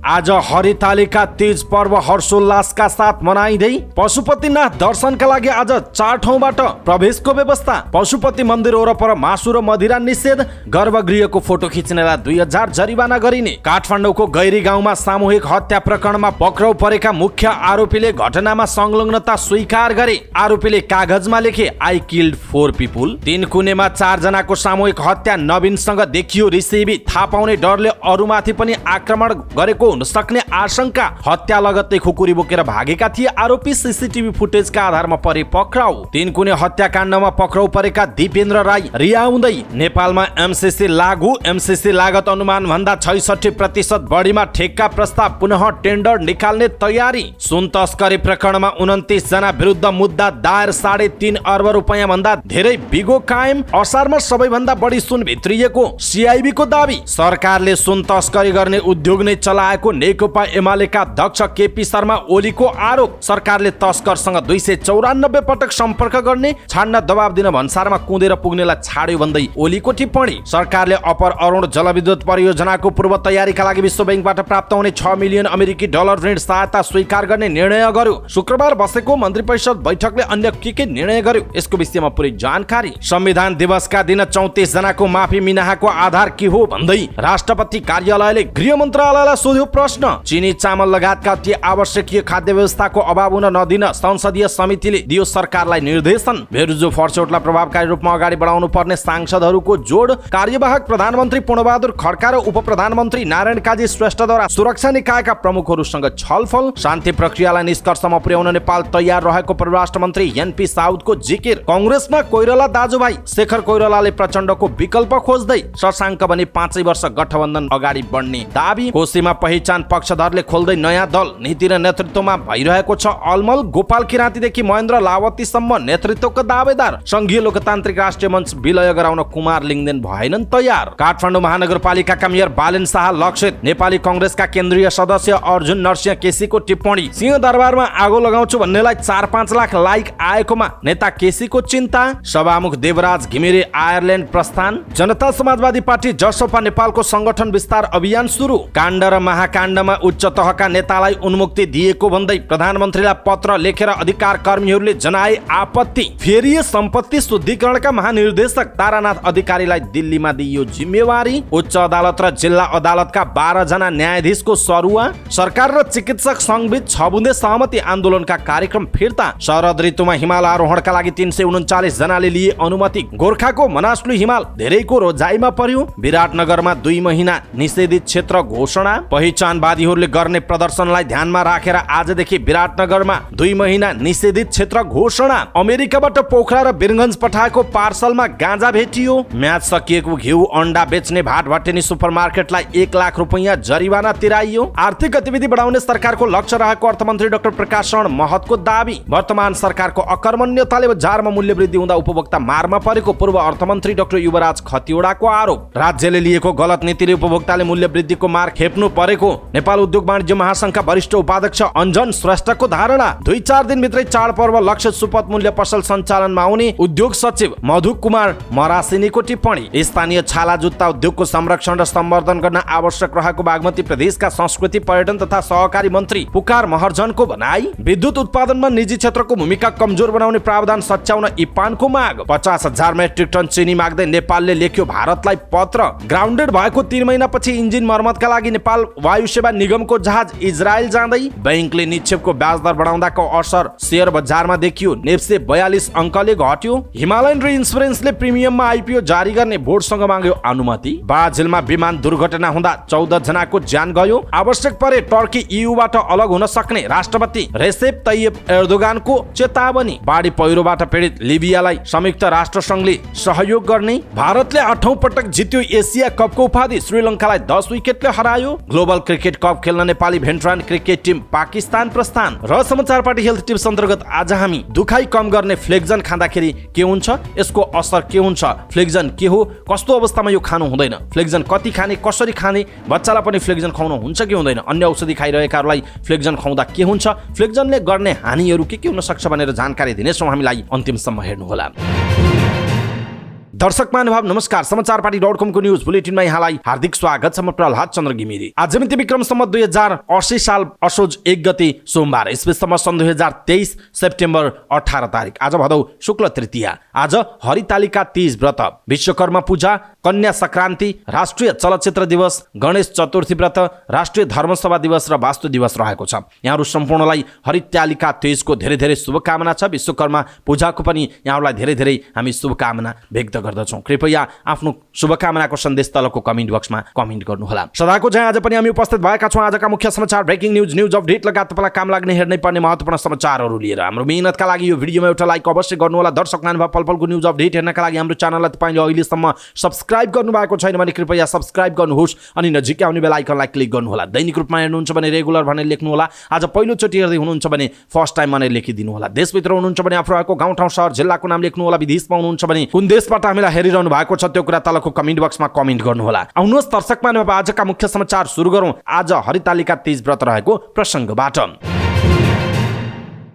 आज हरितालिका तीज पर्व हर्षोल्लासका साथ मनाइँदै पशुपतिनाथ दर्शनका लागि आज 4 ठाउँबाट प्रवेशको व्यवस्था। पशुपति मन्दिर वरपर मासु र मदिरा निषेध। गर्भगृहको फोटो खिच्नेलाई 2000 जरिवाना गरिने। काठमाडौँको गैरी गाउँमा सामूहिक हत्या प्रकरणमा पक्राउ परेका मुख्य आरोपीले घटनामा संलग्नता स्वीकार गरे। आरोपीले कागजमा लेखे आई किल्ड 4 पिपुल। 3 कुनेमा 4 जनाको सामूहिक हत्या नवीनसँग देखियो रिसिभी। थाहा पाउने डरले अरूमाथि पनि आक्रमण गरेको हुन सक्ने आशंका। हत्या लगत्तै खुकुरी बोकेर भागेका थिए आरोपी। सीसीटीभी फुटेजका आधारमा परे पक्राउ। 3 कुने हत्याकाण्डमा पक्राउ परेका दिपेन्द्र राई रियाउँदै। नेपालमा एमसीसी लागू। एमसीसी लागत अनुमान भन्दा 66% बढीमा ठेक्का प्रस्ताव। पुनः टेन्डर निकाल्ने तयारी। सुन तस्करी प्रकरणमा 29 जना विरुद्ध मुद्दा दायर। 3.5 अर्ब रुपैयाँ भन्दा धेरै बिगो कायम। असारमा सबैभन्दा बढी सुन भित्रिएको सीआईबी को दावी। सरकारले सुन तस्करी गर्ने उद्योग नै चलाएको नेकपा एमालेका अध्यक्ष केपी शर्मा ओलीको आरोप। सरकारले तस्करसँग 294 पटक सम्पर्क गर्ने छाड्न दबाब दिन भन्सारमा कुदेर पुग्नेलाई छाड्यो भन्दै ओलीको टिप्पणी। सरकारले अपर अरुण जलविद्युत परियोजनाको पूर्व तयारीका लागि विश्व बैंकबाट प्राप्त हुने 6 मिलियन अमेरिकी डलर ऋण सहायता स्वीकार गर्ने निर्णय गर्यो। शुक्रबार बसेको मन्त्री परिषद बैठकले अन्य के निर्णय गर्यो यसको विषयमा पुरै जानकारी। संविधान दिवसका दिन 34 जनाको माफी मिनाहाको आधार के हो भन्दै राष्ट्रपति कार्यालयले गृह मन्त्रालयलाई सोध्यो प्रश्न। चिनी चामल लगायतका अति आवश्यकीय खाद्य व्यवस्थाको अभाव हुन नदिन संसदीय समितिले दियो सरकारलाई निर्देशन। भेरुजो फर्चौटलाई प्रभावकारी रूपमा अगाडि बढाउनु पर्ने सांसदहरूको जोड। कार्यवाहक प्रधानमन्त्री पूर्णबहादुर खड्का र उप प्रधानमन्त्री नारायण काजी श्रेष्ठद्वारा सुरक्षा निकायका प्रमुखहरूसँग छलफल। शान्ति प्रक्रियालाई निष्कर्षमा पुर्याउन नेपाल तयार रहेको परराष्ट्र मन्त्री एनपी साउदको जिकिर। कंग्रेसमा कोइराला दाजुभाइ शेखर कोइरालाले प्रचण्डको विकल्प खोज्दै शशाङ्क भने 5 वर्ष गठबन्धन अगाडि बढ्ने दाबी। कोशीमा पहिचान पक्षधरले खोल्दै नयाँ दल। नीति र नेतृत्वमा भइरहेको छ अलमल। गोपाल किराँतीदेखि महेन्द्र लावतीसम्म नेतृत्वको दावेदार। संघीय लोकतान्त्रिक राष्ट्रिय मञ्च विलय गराउन कुमार लिङ्गदेन भएनन् तयार। काठमाडौँ महानगरपालिकाका मेयर बालेन शाह लक्षित। नेपाली कंग्रेसका केन्द्रीय सदस्य अर्जुन नरसिंह केसीको टिप्पणी। सिंहदरबारमा आगो लगाउँछु भन्नेलाई 4-5 लाख लाइक आएकोमा नेता केसीको चिन्ता। सभामुख देवराज घिमिरे आयरल्यान्ड प्रस्थान। जनता समाजवादी पार्टी जसपा नेपालको संगठन विस्तार अभियान सुरु। काण्ड र महाकाण्डमा उच्च तहका नेतालाई उन्मुक्ति दिएको भन्दै प्रधानमन्त्रीलाई पत्र लेखेर अधिकार कर्मीहरूले जनाए आपत्ति। फेरि सम्पत्ति शुद्धिकरणका महानिर्देशक तारानाथ अधिकारीलाई दिल्लीमा दिइयो जिम्मेवारी। उच्च अदालत र जिल्ला अदालतका 12 जना न्यायाधीशको सरुवा। सरकार र चिकित्सक संघबीच 6 बुँदे सहमति आन्दोलनका कार्यक्रम फिर्ता। शरद ऋतुमा हिमाल आरोहणका लागि 339 जनाले लिए अनुमति। गोर्खाको मनासलु हिमाल धेरैको रोजाइमा पर्यो। विराटनगरमा 2 महिना निषेधित क्षेत्र घोषणा। पहिचानवादीहरूले गर्ने प्रदर्शनलाई ध्यानमा राखेर आजदेखि विराटनगरमा 2 महिना निषेधित क्षेत्र घोषणा। अमेरिकाबाट पोखरा र वीरगञ्ज पठाएको पार्सलमा गाँजा भेटियो। म्याच सकिएको घिउ अन्डा बेच्ने भाटभटेनी सुपरमार्केटलाई 1 लाख रुपैयाँ जरिवाना तिराइयो। आर्थिक गतिविधि बढाउने सरकारको लक्ष्य रहेको अर्थमन्त्री डाक्टर प्रकाश शरण महतको दावी। वर्तमान सरकारको अकर्मण्यताले बजारमा मूल्य वृद्धि हुँदा उपभोक्ता मारमा परेको पूर्व अर्थमन्त्री डाक्टर युवराज खतिवडाको आरोप। राज्यले लिएको गलत नीतिले उपभोक्ताले मूल्य वृद्धिको मार खेप्नु परेको नेपाल उद्योग वाणिज्य महासंघका वरिष्ठ उपाध्यक्ष अञ्जन श्रेष्ठको धारणा। 2-4 दिनभित्रै चाडपर्व लक्षित सुपथ मूल्य पसल सञ्चालनमा आउने उद्योग सचिव मधु कुमार मरासिनीको टिप्पणी। स्थानीय छाला जुत्ता उद्योगको संरक्षण र सम्वर्धन गर्न आवश्यक रहेको बागमती प्रदेशका संस्कृति पर्यटन तथा सहकारी मन्त्री पुकार महर्जनको भनाई। विद्युत उत्पादनमा निजी क्षेत्रको भूमिका कमजोर बनाउने प्रावधान सच्याउन इपानको माग। 50,000 मेट्रिक टन चिनी माग्दै नेपालले लेख्यो भारतलाई पत्र। ग्राउन्डेड भएको 3 महिनापछि इन्जिन मर्मतका लागि नेपाल वायु सेवा निगमको जहाज इजरायल जाँदै। बैंकले निक्षेपको ब्याज दर बढाउँदाको असर शेयर बजारमा देखियो। नेप्से 42 अङ्कले घट्यो। हिमालयन इन्स्योरेन्सले प्रिमियममा आइपिओ जारी गर्ने बोर्डसँग माग्यो अनुमति। ब्राजिलमा विमान दुर्घटना हुँदा 14 जनाको ज्यान गयो। आवश्यक परे टर्की ईयूबाट अलग हुन सक्ने राष्ट्रपति रेसेप तय्यप एर्दोगानको चेतावनी। बाढी पहिरोबाट पीडित लिबियालाई संयुक्त राष्ट्र संघले सहयोग गर्ने। भारतले 8औं पटक जित्यो एसिया कपको उपाधि। श्रीलङ्कालाई 10 विकेटले हरायो। ग्लोबल क्रिकेट कप खेल्न नेपाली भेटरान क्रिकेट टिम पाकिस्तान प्रस्थान। र समाचार पार्टी हेल्थ टिप्स अन्तर्गत आज हामी दुखाइ कम गर्ने फ्लेक्जन खाँदाखेरि के हुन्छ, यसको असर के हुन्छ, फ्लेक्जन के हो, कस्तो अवस्थामा यो खानु हुँदैन, फ्लेक्जन कति खाने, कसरी खाने, बच्चालाई पनि फ्लेक्जन खुवाउनु हुन्छ कि हुँदैन, अन्य औषधि खाइरहेकाहरूलाई फ्लेक्जन खुवाउँदा के हुन्छ, फ्लेक्जनले गर्ने हानिहरू के हुन सक्छ भनेर जानकारी दिनेछौँ। हामीलाई अन्तिमसम्म हेर्नुहोला। दर्शक महानुभाव नमस्कार, समाचारपाटी.com को न्यूज बुलेटिनमा यहाँलाई हार्दिक स्वागत छ। म प्रहलाद चन्द्र घिमिरे। आज मिति विक्रम सम्वत 2080 साल असोज 1 गते सोमबार, ईस्वीसम्म सन् 2023 सेप्टेम्बर 18 तारिक। आज भदौ शुक्ल तृतीया। आज हरितालिका तीज व्रत, विश्वकर्मा पूजा, कन्या संक्रान्ति, राष्ट्रिय चलचित्र दिवस, गणेश चतुर्थी व्रत, राष्ट्रिय धर्मसभा दिवस र वास्तु दिवस रहेको छ। यहाँहरू सम्पूर्णलाई हरितालिका तीजको धेरै धेरै शुभकामना छ। विश्वकर्मा पूजाको पनि यहाँहरूलाई धेरै धेरै हामी शुभकामना व्यक्त गर्दछौँ। कृपया आफ्नो शुभकामनाको सन्देश तलको कमेन्ट बक्समा कमेन्ट गर्नुहोला। सदाको चाहिँ आज पनि हामी उपस्थित भएका छौँ आजका मुख्य समाचार, ब्रेकिङ न्युज अपडेट लगायत तपाईँलाई काम लाग्ने हेर्नै पर्ने महत्त्वपूर्ण समाचारहरू लिएर। हाम्रो मेहनतका लागि यो भिडियोमा एउटा लाइक अवश्य गर्नुहोला। दर्शक महानुभाव, पलपलको न्युज अपडेट हेर्नका लागि हाम्रो च्यानललाई तपाईँले अहिलेसम्म सब्स्क्राइब गर्नुभएको छैन भने कृपया सब्स्क्राइब गर्नुहोस् अनि नजिकै आउने बेल आइकनलाई क्लिक गर्नुहोला। दैनिक रूपमा हेर्नुहुन्छ भने रेगुलर भनेर लेख्नुहोला। आज पहिलोचोटि हेर्दै हुनुहुन्छ भने फर्स्ट टाइम भनेर लेखिदिनु होला। देशभित्र हुनुहुन्छ भने आफ्नो रहेको गाउँ ठाउँ सहर जिल्लाको नाम लेख्नुहोला। विदेशमा हुनुहुन्छ भने कुन देशबाट हामीलाई हेरिरहनु भएको छ त्यो कुरा तलको कमेन्ट बक्समा कमेन्ट गर्नुहोला। आउनुहोस् दर्शक महानुभाव, आजका मुख्य समाचार सुरु गरौँ आज हरितालिका तीज व्रत रहेको प्रसङ्गबाट।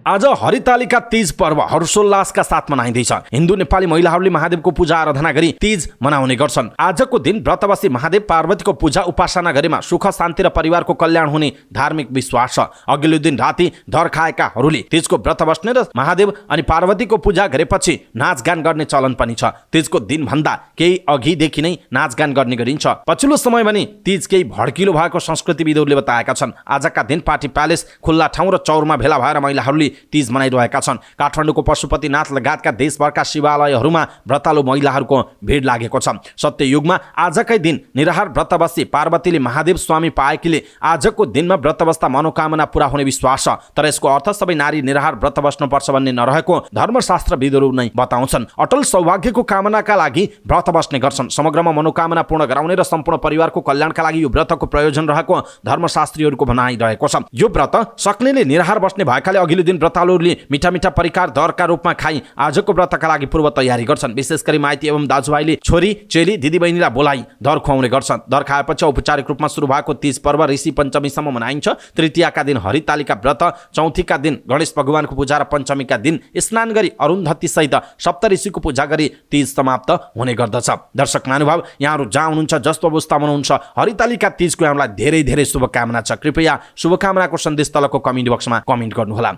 आज हरितालिका तीज पर्व हर्षोल्लासका साथ मनाइँदैछ। हिन्दू नेपाली महिलाहरूले महादेवको पूजा आराधना गरी तीज मनाउने गर्छन्। आजको दिन व्रतबसी महादेव पार्वतीको पूजा उपासना गरेमा सुख शान्ति र परिवारको कल्याण हुने धार्मिक विश्वास छ। अघिल्लो दिन राति दर खाएकाहरूले तीजको व्रत बस्ने र महादेव अनि पार्वतीको पूजा गरेपछि नाचगान गर्ने चलन पनि छ। तीजको दिनभन्दा केही अघिदेखि नै नाचगान गर्ने गरिन्छ। पछिल्लो समय भने तीज केही भड्किलो भएको संस्कृतिविदहरूले बताएका छन्। आजका दिन पार्टी प्यालेस, खुल्ला ठाउँ र चौरमा भेला भएर महिलाहरूले तीज मनाइरहेका छन्। काठमाडौँको पशुपतिनाथ लगायतका देशभरका शिवालयहरूमा व्रतालु महिलाहरूको भिड लागेको छ। सत्ययुगमा आजकै दिन निराहार व्रत बसी पार्वतीले महादेव स्वामी पाएकीले आजको दिनमा व्रत बस्दा मनोकामना पूरा हुने विश्वास छ। तर यसको अर्थ सबै नारी निराहार व्रत बस्नुपर्छ भन्ने नरहेको धर्मशास्त्रविदहरू नै बताउँछन्। अटल सौभाग्यको कामनाका लागि व्रत बस्ने गर्छन्। समग्रमा मनोकामना पूर्ण गराउने र सम्पूर्ण परिवारको कल्याणका लागि यो व्रतको प्रयोजन रहेको धर्मशास्त्रीहरूको भनाइरहेको छ। यो व्रत सक्नेले निराहार बस्ने भएकाले अघिल्लो दिन व्रतालुहरूले मिठा मिठा परिकार दरका रूपमा खाई आजको व्रतका लागि पूर्व तयारी गर्छन्। विशेष गरी माइती एवं दाजुभाइले छोरी चेली दिदीबहिनीलाई बोलाई दर खुवाउने गर्छन्। दर खाएपछि औपचारिक रूपमा सुरु भएको तीज पर्व ऋषि पञ्चमीसम्म मनाइन्छ। तृतीयाका दिन हरितालिका व्रत, चौथीका दिन गणेश भगवानको पूजा र पञ्चमीका दिन स्नान गरी अरुन्धती सहित सप्तऋषिको पूजा गरी तीज समाप्त हुने गर्दछ। दर्शक महानुभाव, यहाँहरू जहाँ हुनुहुन्छ, जस्तो अवस्थामा हुनुहुन्छ, हरितालिका तीजको हामीलाई धेरै धेरै शुभकामना छ। कृपया शुभकामनाको सन्देश तलको कमेन्ट बक्समा कमेन्ट गर्नुहोला।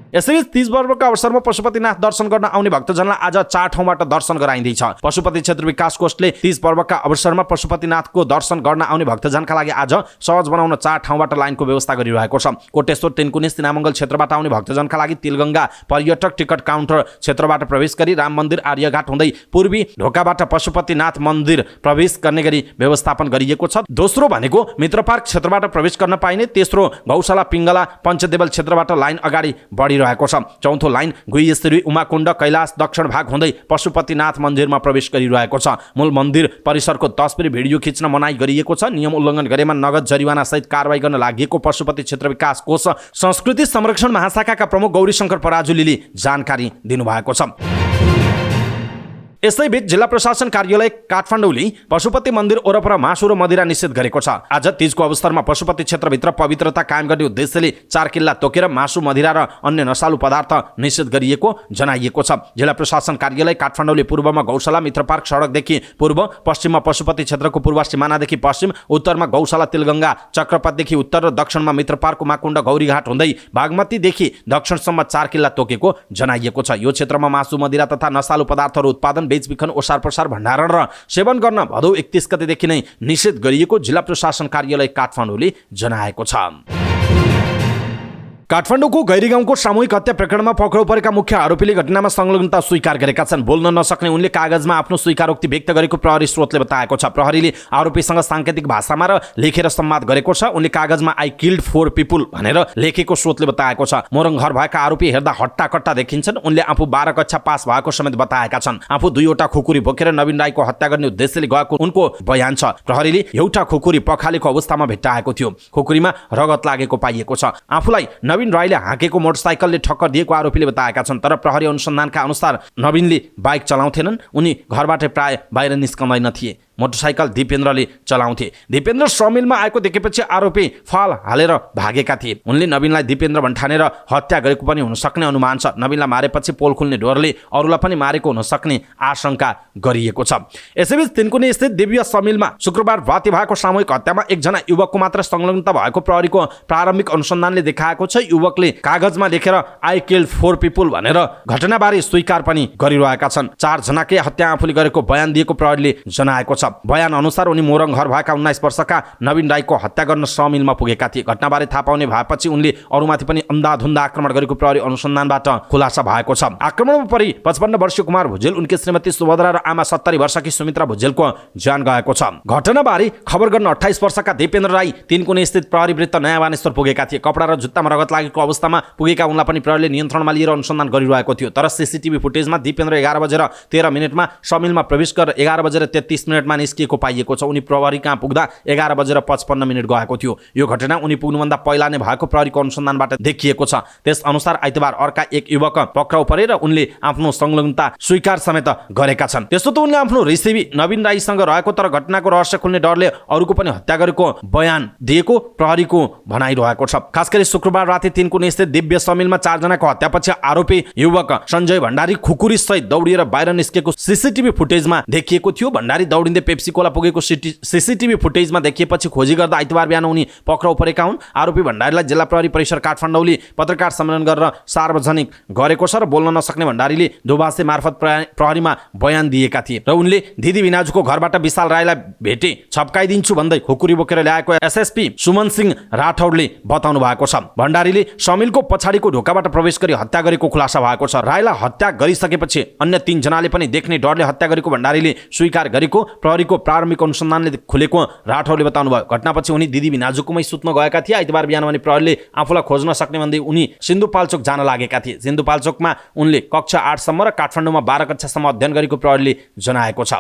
यसरी तीज पर्वको अवसरमा पशुपतिनाथ दर्शन गर्न आउने भक्तजनलाई आज 4 ठाउँबाट दर्शन गराइँदैछ। पशुपति क्षेत्र विकास कोषले तीज पर्वका अवसरमा पशुपतिनाथको दर्शन गर्न आउने भक्तजनका लागि आज सहज बनाउन 4 ठाउँबाट लाइनको व्यवस्था गरिरहेको छ। कोटेश्वर तेन्कुने सिनामङ्गल क्षेत्रबाट आउने भक्तजनका लागि तिलगङ्गा पर्यटक टिकट काउन्टर क्षेत्रबाट प्रवेश गरी राम मन्दिर आर्यघाट हुँदै पूर्वी ढोकाबाट पशुपतिनाथ मन्दिर प्रवेश गर्ने गरी व्यवस्थापन गरिएको छ। दोस्रो भनेको मित्र पार्क क्षेत्रबाट प्रवेश गर्न पाइने, तेस्रो गौशाला पिङ्गला पञ्चदेवल क्षेत्रबाट लाइन अगाडि बढी रहेको छ। चौथो लाइन गुह्यश्री उमाकुण्ड कैलाश दक्षिण भाग हुँदै पशुपतिनाथ मन्दिरमा प्रवेश गरिरहेको छ। मूल मन्दिर परिसरको तस्बिर भिडियो खिच्न मनाइ गरिएको छ। नियम उल्लङ्घन गरेमा नगद जरिवाना सहित कारबाही गर्न लागि पशुपति क्षेत्र विकास कोष संस्कृति संरक्षण महाशाखाका प्रमुख गौरीशङ्कर पराजुलीले जानकारी दिनुभएको छ। यसैबीच जिल्ला प्रशासन कार्यालय काठमाडौँले पशुपति मन्दिर वरपर मासु र मदिरा निषेध गरेको छ। आज तीजको अवसरमा पशुपति क्षेत्रभित्र पवित्रता कायम गर्ने उद्देश्यले 4 किल्ला तोकेर मासु, मदिरा र अन्य नशालु पदार्थ निषेध गरिएको जनाइएको छ। जिल्ला प्रशासन कार्यालय काठमाडौँले पूर्वमा गौशाला मित्र पार्क सडकदेखि पूर्व, पश्चिममा पशुपति क्षेत्रको पूर्व सिमानादेखि पश्चिम, उत्तरमा गौशाला तिलगङ्गा चक्रपथदेखि उत्तर र दक्षिणमा मित्र पार्क उमाकुण्ड गौरीघाट हुँदै बागमतीदेखि दक्षिणसम्म 4 किल्ला तोकेको जनाइएको छ। यो क्षेत्रमा मासु, मदिरा तथा नशालु पदार्थहरू उत्पादन, बेचबिखन, ओसार प्रसार, भण्डारण र सेवन गर्न भदौ 31 गतेदेखि नै निषेध गरिएको जिल्ला प्रशासन कार्यालय काठमाडौँले जनाएको छ। काठमाडौँको गैरीगाउँको सामूहिक हत्या प्रकरणमा पक्राउ परेका मुख्य आरोपीले घटनामा संलग्नता स्वीकार गरेका छन्। बोल्न नसक्ने उनले कागजमा आफ्नो स्वीकारोक्ति व्यक्त गरेको प्रहरी स्रोतले बताएको छ। प्रहरीले आरोपीसँग साङ्केतिक भाषामा र लेखेर संवाद गरेको छ। उनले कागजमा आई किल्ड 4 पिपुल भनेर लेखेको स्रोतले बताएको छ। मोरङ घर भएका आरोपी हेर्दा हट्टाकट्टा देखिन्छन्। उनले आफू 12 कक्षा पास भएको समेत बताएका छन्। आफू 2वटा खुकुरी बोकेर नवीन राईको हत्या गर्ने उद्देश्यले गएको उनको बयान छ। प्रहरीले एउटा खुकुरी पखालेको अवस्थामा भेट्टाएको थियो। खुकुरीमा रगत लागेको पाइएको छ। आफूलाई नवीन राईले हाकेको मोटरसाइकलले ठक्कर दिएको आरोपीले बताएका छन्। तर प्रहरी अनुसन्धानका अनुसार नवीनले बाइक चलाउँथेनन्। उनी घरबाट प्राय बाहिर निस्कँदैन थिए। मोटरसाइकल दिपेन्द्रले चलाउँथे। दिपेन्द्र समिलमा आएको देखेपछि आरोपी फाल हालेर भागेका थिए। उनले नवीनलाई दिपेन्द्र भन्ठानेर हत्या गरेको पनि हुन सक्ने अनुमान छ। नवीनलाई मारेपछि पोल खुल्ने डरले अरूलाई पनि मारेको हुन सक्ने आशंका गरिएको छ। यसैबीच तिनकुने स्थित दिव्य समिलमा शुक्रबार राति भएको सामूहिक हत्यामा एकजना युवकको मात्र संलग्नता भएको प्रहरीको प्रारम्भिक अनुसन्धानले देखाएको छ। युवकले कागजमा लेखेर आई किल्ड 4 पिपुल भनेर घटनाबारे स्वीकार पनि गरिरहेका छन्। 4 जनाकै हत्या आफूले गरेको बयान दिएको प्रहरीले जनाएको छ। बयान अनुसार उनी मोरङ घर भएका 19 वर्षका नवीन राईको हत्या गर्न समिलमा पुगेका थिए। घटनाबारे थाहा पाउने भएपछि उनले अरूमाथि पनि अन्धाधुन्दा आक्रमण गरेको प्रहरी अनुसन्धानबाट खुलासा भएको छ। आक्रमणमा परि 55 वर्षीय कुमार भुजेल, उनकी श्रीमती सुभद्रा र आमा 70 वर्षकी सुमित्रा भुजेलको ज्यान गएको छ। घटनाबारे खबर गर्न 28 वर्षका दिपेन्द्र राई तिनकुने स्थित प्रहरी वृत्त नयाँ बानेश्वर पुगेका थिए। कपडा र जुत्तामा रगत लागेको अवस्थामा पुगेका उनलाई पनि प्रहरीले नियन्त्रणमा लिएर अनुसन्धान गरिरहेको थियो। तर सीसीटीभी फुटेजमा दिपेन्द्र 11:13 समिलमा प्रवेश गरेर 11:33 निस्किएको पाइएको छ। उनी प्रहरी कहाँ पुग्दा 11:55 गएको थियो। यो घटना उनी पुग्नुभन्दा पहिला नै भएको प्रहरीको अनुसन्धानबाट देखिएको छ। त्यस अनुसार आइतबार अर्का एक युवक पक्राउ परे र उनले आफ्नो संलग्नता स्वीकार समेत गरेका छन्। त्यसो त उनले आफ्नो रिसिभी नवीन राईसँग रहेको तर घटनाको रहस्य खुल्ने डरले अरूको पनि हत्या गरेको बयान दिएको प्रहरीको भनाइरहेको छ। खास गरी शुक्रबार राति तिनकुने स्थित दिव्य समिलमा 4 जनाको हत्यापछि आरोपी युवक सञ्जय भण्डारी खुकुरी सहित दौडिएर बाहिर निस्केको सीसीटीभी फुटेजमा देखिएको थियो। भण्डारी दौडिँदै पेप्सी कोला पुगेको सीसीटीभी फुटेजमा देखिएपछि खोजी गर्दा आइतबार बिहान उनी पक्राउ परेका हुन्। आरोपी भण्डारीलाई जिल्ला प्रहरी परिसर काठमाडौँले पत्रकार सम्मेलन गरेर सार्वजनिक गरेको छ र बोल्न नसक्ने भण्डारीले दोभाषे मार्फत प्रहरीमा बयान दिएका थिए र उनले दिदी भिनाजुको घरबाट विशाल राईलाई भेटे छप्काइदिन्छु भन्दै खुकुरी बोकेर ल्याएको एसएसपी सुमन सिंह राठौडले बताउनु भएको छ। भण्डारीले समिलको पछाडिको ढोकाबाट प्रवेश गरी हत्या गरेको खुलासा भएको छ। राईलाई हत्या गरिसकेपछि अन्य 3 जनाले पनि देख्ने डरले हत्या गरेको भण्डारीले स्वीकार गरेको प्रहरीको प्रारम्भिक अनुसन्धानले खुलेको राठौडले बताउनु भयो। घटनापछि उनी दिदी भिनाजुकोमै सुत्न गएका थिए। आइतबार बिहान भने प्रहरीले आफूलाई खोज्न सक्ने भन्दै उनी सिन्धुपाल्चोक जान लागेका थिए। सिन्धुपाल्चोकमा उनले कक्षा 8 सम्म र काठमाडौँमा 12 कक्षासम्म अध्ययन गरेको प्रहरीले जनाएको छ।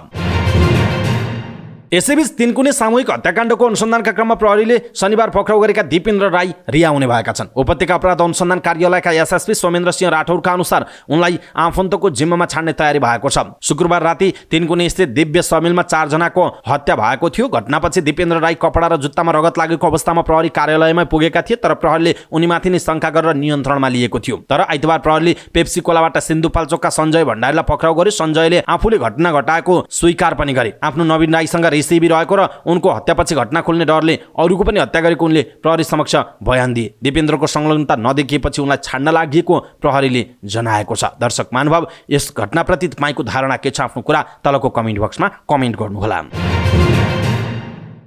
यसैबीच तिनकुने सामूहिक हत्याकाण्डको अनुसन्धानका क्रममा प्रहरीले शनिबार पक्राउ गरेका दिपेन्द्र राई रिहा हुने भएका छन्। उपत्यका अपराध अनुसन्धान कार्यालयका एसएसपी सोमेन्द्र सिंह राठौरका अनुसार उनलाई आफन्तको जिम्मामा छाड्ने तयारी भएको छ। शुक्रबार राति तिनकुने स्थित दिव्य समिलमा 4 जनाको हत्या भएको थियो। घटनापछि दिपेन्द्र राई कपडा र जुत्तामा रगत लागेको अवस्थामा प्रहरी कार्यालयमा पुगेका थिए तर प्रहरीले उनीमाथि नै शंका गरेर नियन्त्रणमा लिएको थियो। तर आइतबार प्रहरीले पेप्सी कोलाबाट सिन्धुपाल्चोकका सञ्जय भण्डारीलाई पक्राउ गर्यो। सञ्जयले आफूले घटना घटाएको स्वीकार पनि गरे। आफ्नो नवीन राईसँग रिसिभी रहेको र उनको हत्यापछि घटना खुल्ने डरले अरूको पनि हत्या गरेको उनले प्रहरी समक्ष बयान दिए। दिपेन्द्रको संलग्नता नदेखिएपछि उनलाई छाड्न लागेको प्रहरीले जनाएको छ। दर्शक महानुभाव, यस घटनाप्रति तपाईको धारणा के छ? आफ्नो कुरा तलको कमेन्ट बक्समा कमेन्ट गर्नुहोला।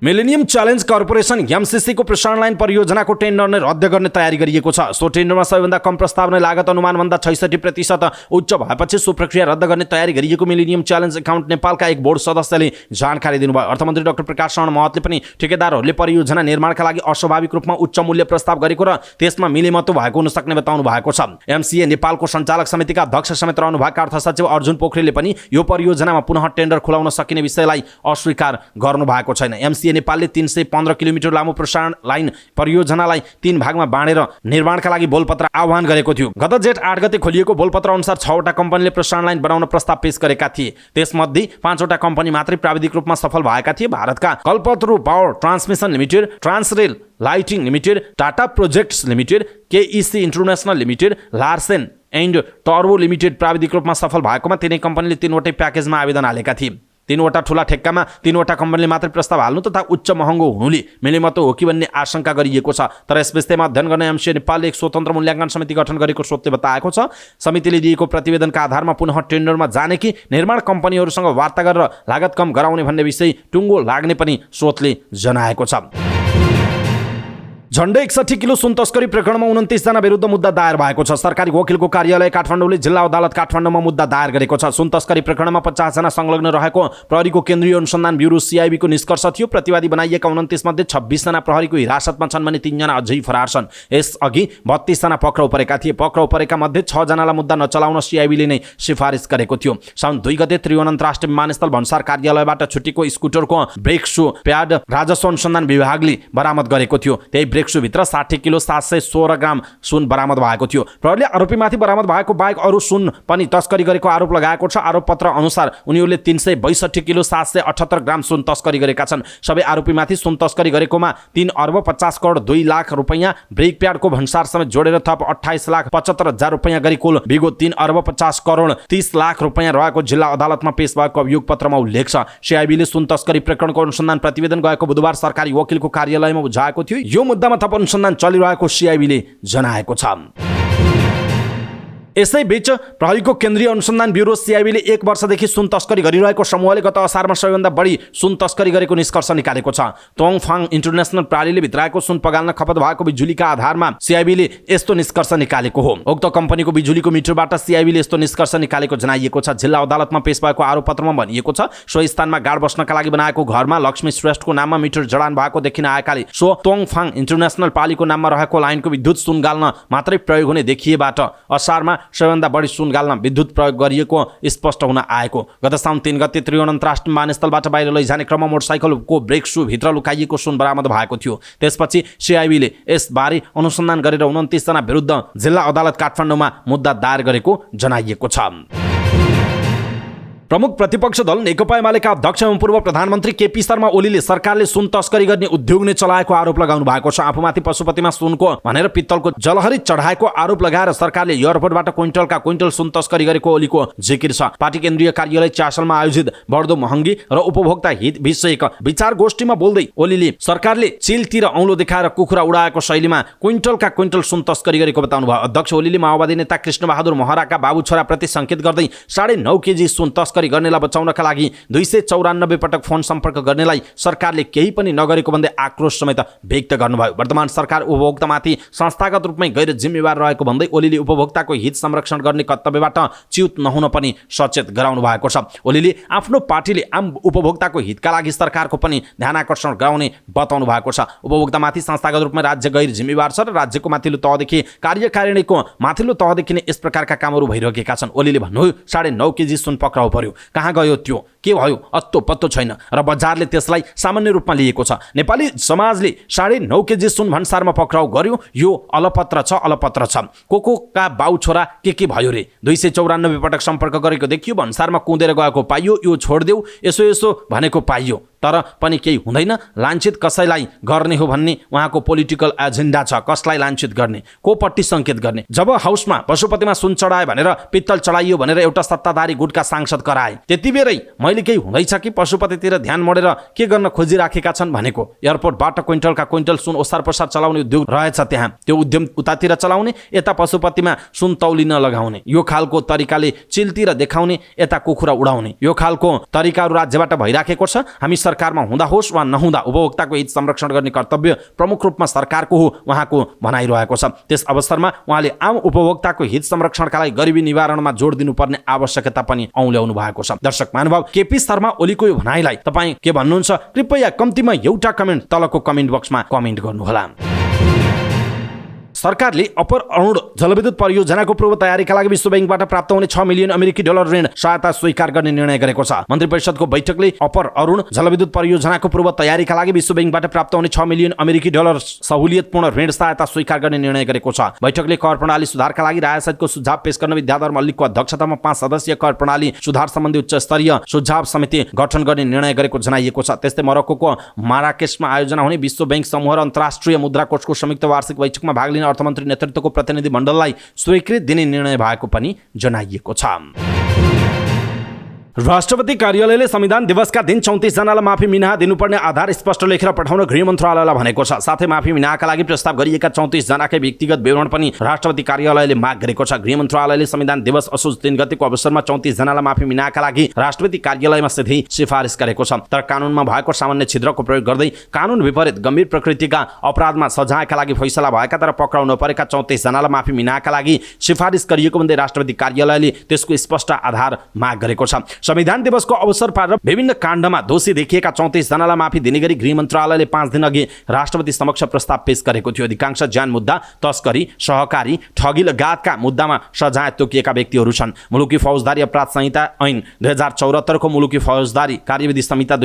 मिलेनियम च्यालेन्ज कर्पोरेसन एमसीसी को प्रसारण लाइन परियोजनाको टेन्डर नै रद्द गर्ने तयारी गरिएको छ। सो टेन्डरमा सबैभन्दा कम प्रस्तावना लागत अनुमानभन्दा 66% उच्च भएपछि सो प्रक्रिया रद्द गर्ने तयारी गरिएको मिलेनियम च्यालेन्ज एकाउन्ट नेपालका एक बोर्ड सदस्यले जानकारी दिनुभयो। अर्थमन्त्री डाक्टर प्रकाश शरण महतले पनि ठेकेदारहरूले परियोजना निर्माणका लागि अस्वाभाविक रूपमा उच्च मूल्य प्रस्ताव गरेको र त्यसमा मिलेमतो भएको हुन सक्ने बताउनु भएको छ। एमसीए नेपालको सञ्चालक समितिका अध्यक्ष समेत रहनुभएका अर्थ सचिव अर्जुन पोखरेलले पनि यो परियोजनामा पुनः टेन्डर खुलाउन सकिने विषयलाई अस्वीकार गर्नु भएको छैन। एमसीए नेपालले 315 किलोमिटर लामो प्रसारण लाइन परियोजनालाई 3 भागमा बाँडेर निर्माणका लागि बोलपत्र आह्वान गरेको थियो। गत जेठ 8 गते खोलिएको बोलपत्र अनुसार 6 वटा कम्पनीले प्रसारण लाइन बनाउन प्रस्ताव पेश गरेका थिए। त्यसमध्ये 5 वटा कम्पनी मात्रै प्राविधिक रूपमा सफल भएका थिए। भारतका Kalpataru power transmission limited, Transrail lighting limited, Tata projects limited, KEC international limited, Larsen and टर्बो लिमिटेड प्राविधिक रूपमा सफल भएकोमा तिनै कम्पनीले 3 वटै प्याकेजमा आवेदन हालेका थिए। 3 वटा ठूला ठेक्कामा 3 वटा कम्पनीले मात्रै प्रस्ताव हाल्नु तथा उच्च महँगो हुनुले मिलेमतो हो कि भन्ने आशंका गरिएको छ। तर यस विषयमा अध्ययन गर्ने एमसीए नेपालले एक स्वतन्त्र मूल्याङ्कन समिति गठन गरेको स्रोतले बताएको छ। समितिले दिएको प्रतिवेदनका आधारमा पुनः टेन्डरमा जाने कि निर्माण कम्पनीहरूसँग वार्ता गरेर लागत कम गराउने भन्ने विषय टुङ्गो लाग्ने पनि स्रोतले जनाएको छ। झण्डै 61 किलो सुन तस्करी प्रकरणमा 29 जना विरुद्ध मुद्दा दायर भएको छ। सरकारी वकिलको कार्यालय काठमाडौँले जिल्ला अदालत काठमाडौँमा मुद्दा दायर गरेको छ। सुन तस्करी प्रकरणमा 50 जना संलग्न रहेको प्रहरीको केन्द्रीय अनुसन्धान ब्युरो सीआईबी को निष्कर्ष थियो। प्रतिवादी बनाइएका 29 मध्ये 26 जना प्रहरीको हिरासतमा छन् भने 3 जना अझै फरार छन्। यसअघि 32 जना पक्राउ परेका थिए। पक्राउ परेका मध्ये 6 जनालाई मुद्दा नचलाउन सीआईबीले नै सिफारिस गरेको थियो। साउन 2 गते त्रिभुवन अन्तर्राष्ट्रिय विमानस्थल भन्सार कार्यालयबाट छुटेको स्कुटरको ब्रेक सो प्याड राजस्व अनुसन्धान विभागले बरामद गरेको थियो। त्यही ब्रेक सूभित्र 60 किलो 716 ग्राम सुन बरामद भएको थियो। प्रहरीले आरोपीमाथि बरामद भएको बाहेक अरू सुन पनि तस्करी गरेको आरोप लगाएको छ। आरोपपत्र अनुसार उनीहरूले 362 किलो 778 ग्राम सुन तस्करी गरेका छन्। सबै आरोपीमाथि सुन तस्करी गरेकोमा 3 अर्ब 50 करोड 2 लाख रुपैयाँ, ब्रेक प्याडको भन्सार समेत जोडेर थप 28,75,000 रुपैयाँ गरी कुल बिगो 3 अर्ब 50 करोड 30 लाख रुपैयाँ रहेको जिल्ला अदालतमा पेश भएको अभियोग पत्रमा उल्लेख छ। सिआइबीले सुन तस्करी प्रकरणको अनुसन्धान प्रतिवेदन गएको बुधबार सरकारी वकिलको कार्यालयमा बुझाएको थियो। यो मुद्दामा थप अनुसन्धान चलिरहेको सिआइबीले जनाएको छ। यसैबीच प्रहरीको केन्द्रीय अनुसन्धान ब्युरो सिआइबीले 1 वर्षदेखि सुन तस्करी गरिरहेको समूहले गत असारमा सबैभन्दा बढी सुन तस्करी गरेको निष्कर्ष निकालेको छ। तोङफाङ इन्टरनेसनल प्रणालीले भित्राएको सुन पगाल्न खपत भएको बिजुलीका आधारमा सिआइबीले यस्तो निष्कर्ष निकालेको हो। उक्त कम्पनीको बिजुलीको मिटरबाट सिआइबीले यस्तो निष्कर्ष निकालेको जनाइएको छ। जिल्ला अदालतमा पेश भएको आरोपपत्रमा भनिएको छ, सो स्थानमा गाड बस्नका लागि बनाएको घरमा लक्ष्मी श्रेष्ठको नाममा मिटर जडान भएको देखिन आएकाले सो तोङफाङ इन्टरनेसनल प्रणालीको नाममा रहेको लाइनको विद्युत सुन गाल्न मात्रै प्रयोग हुने देखिएबाट असारमा सबैभन्दा बढी सुन गाल्न विद्युत प्रयोग गरिएको स्पष्ट हुन आएको। गत साउन 3 गते त्रिभुवन अन्तर्राष्ट्रिय विमानस्थलबाट बाहिर लैजाने क्रममा मोटरसाइकलको ब्रेक सूभित्र लुकाइएको सुन बरामद भएको थियो। त्यसपछि सिआइबीले यसबारे अनुसन्धान गरेर 29 जना विरुद्ध जिल्ला अदालत काठमाडौँमा मुद्दा दायर गरेको जनाइएको छ। प्रमुख प्रतिपक्ष दल नेकपा एमालेका अध्यक्ष एवं पूर्व प्रधानमन्त्री केपी शर्मा ओलीले सरकारले सुन तस्करी गर्ने उद्योग नै चलाएको आरोप लगाउनु भएको छ। आफूमाथि पशुपतिमा सुनको भनेर पित्तलको जलहरी चढाएको आरोप लगाएर सरकारले एयरपोर्टबाट क्विन्टलका क्विन्टल सुन तस्करी गरेको ओलीको जिकिर छ। पार्टी केन्द्रीय कार्यालय च्यासलमा आयोजित बढ्दो महँगी र उपभोक्ता हित विषयक विचार गोष्ठीमा बोल्दै ओलीले सरकारले चिलतिर औँलो देखाएर कुखुरा उडाएको शैलीमा क्विन्टलका क्विन्टल सुन तस्करी गरेको बताउनु भयो। अध्यक्ष ओलीले माओवादी नेता कृष्णबहादुर महराका बाबु छोराप्रति संकेत गर्दै 9.5 केजी सुन तस्करी गर्नेलाई बचाउनका लागि 294 पटक फोन सम्पर्क गर्नेलाई सरकारले केही पनि नगरेको भन्दै आक्रोश समेत व्यक्त गर्नुभयो। वर्तमान सरकार उपभोक्तामाथि संस्थागत रूपमै गैर जिम्मेवार रहेको भन्दै ओलीले उपभोक्ताको हित संरक्षण गर्ने कर्तव्यबाट च्युत नहुन पनि सचेत गराउनु भएको छ। ओलीले आफ्नो पार्टीले आम उपभोक्ताको हितका लागि सरकारको पनि ध्यानाकर्षण गराउने बताउनु भएको छ। उपभोक्तामाथि संस्थागत रूपमा राज्य गैर जिम्मेवार छ र राज्यको माथिल्लो तहदेखि कार्यकारिणीको माथिल्लो तहदेखि नै यस प्रकारका कामहरू भइरहेका छन्। ओलीले भन्नुभयो 9.5 केजी सुन पक्राउ पर्यो, कहाँ गयो त्यो, के भयो, अत्तो पत्तो छैन र बजारले त्यसलाई सामान्य रूपमा लिएको छ। नेपाली समाजले 9.5 केजी सुन भन्सारमा पक्राउ गर्यो, यो अलपत्र छ, अलपत्र छ। कोका बाउ छोरा के भयो रे, 294 पटक सम्पर्क गरेको देखियो, भन्सारमा कुदेर गएको पाइयो, यो छोडिदेऊ, यसो भनेको पाइयो, तर पनि केही हुँदैन। लाञ्छित कसैलाई गर्ने हो भन्ने उहाँको पोलिटिकल एजेन्डा छ। कसलाई लाञ्छित गर्ने, कोपट्टि संकेत गर्ने। जब हाउसमा पशुपतिमा सुन चढाए भनेर पित्तल चढाइयो भनेर एउटा सत्ताधारी गुटका सांसद कराए, त्यति बेरै मैले केही हुँदैछ कि पशुपतितिर ध्यान मोडेर के गर्न खोजिराखेका छन् भनेको। एयरपोर्टबाट क्विन्टलका क्विन्टल सुन ओसार पसार चलाउने उद्योग रहेछ त्यहाँ, त्यो उद्यम उतातिर चलाउने, यता पशुपतिमा सुन तौलिन लगाउने, यो खालको तरिकाले चिलतिर देखाउने, यता कुखुरा उडाउने, यो खालको तरिकाहरू राज्यबाट भइराखेको छ। हामी सरकारमा हुँदा होस् वा नहुँदा उपभोक्ताको हित संरक्षण गर्ने कर्तव्य प्रमुख रूपमा सरकारको हो, उहाँको भनाइरहेको छ। त्यस अवसरमा उहाँले आम उपभोक्ताको हित संरक्षणका लागि गरिबी निवारणमा जोड दिनुपर्ने आवश्यकता पनि औल्याउनु भएको छ। दर्शक महानुभाव, केपी शर्मा ओलीको यो भनाइलाई तपाईँ के भन्नुहुन्छ? कृपया कम्तीमा एउटा कमेन्ट तलको कमेन्ट बक्समा कमेन्ट गर्नुहोला। सरकारले अपर अरुण जलविद्युत परियोजनाको पूर्व तयारीका लागि विश्व बैंकबाट प्राप्त हुने 6 मिलियन अमेरिकी डलर ऋण सहायता स्वीकार गर्ने निर्णय गरेको छ। मन्त्री परिषदको बैठकले अपर अरुण जलविद्युत परियोजनाको पूर्व तयारीका लागि विश्व बैंकबाट प्राप्त हुने 6 मिलियन अमेरिकी डलर सहुलियतपूर्ण ऋण सहायता स्वीकार गर्ने निर्णय गरेको छ। बैठकले कर प्रणाली सुधारका लागि रायसहितको सुझाव पेश गर्न विद्याधर मल्लिकको अध्यक्षतामा 5 सदस्यीय कर प्रणाली सुधार सम्बन्धी उच्च स्तरीय सुझाव समिति गठन गर्ने निर्णय गरेको जनाइएको छ। त्यस्तै मरक्कोको माराकेसमा आयोजना हुने विश्व बैंक समूह र अन्तर्राष्ट्रिय मुद्रा कोषको संयुक्त वार्षिक बैठकमा भाग लिन अर्थमन्त्री नेतृत्वको प्रतिनिधि मण्डललाई स्वीकृति दिने निर्णय भएको पनि जनाइएको छ। राष्ट्रपति कार्यालयले संविधान दिवसका दिन 34 जनालाई माफी मिनाहा दिनुपर्ने आधार स्पष्ट लेखेर पठाउन गृह मन्त्रालयलाई भनेको छ। साथै माफी मिनाहाका लागि प्रस्ताव गरिएका 34 जनाकै व्यक्तिगत विवरण पनि राष्ट्रपति कार्यालयले माग गरेको छ। गृह मन्त्रालयले संविधान दिवस असोज 3 गतेको अवसरमा 34 जनालाई माफी मिनाहाका लागि राष्ट्रपति कार्यालयमा सिधै सिफारिस गरेको छ। तर कानुनमा भएको सामान्य छिद्रको प्रयोग गर्दै कानुन विपरीत गम्भीर प्रकृतिका अपराधमा सजायका लागि फैसला भएका तर पक्राउ नपरेका 34 जनालाई माफी मिनाहाका लागि सिफारिस गरिएको भन्दै राष्ट्रपति कार्यालयले त्यसको स्पष्ट आधार माग गरेको छ। संविधान दिवसको अवसर पारेर विभिन्न काण्डमा दोषी देखिएका 34 जनालाई माफी दिने गरी गृह मन्त्रालयले 5 दिन अघि राष्ट्रपति समक्ष प्रस्ताव पेश गरेको थियो। अधिकांश ज्यान मुद्दा, तस्करी, सहकारी, ठगी लगायतका मुद्दामा सजाय तोकिएका व्यक्तिहरू छन्। मुलुकी फौजदारी अपराध संहिता ऐन 2074 को मुलुकी फौजदारी कार्यविधि संहिता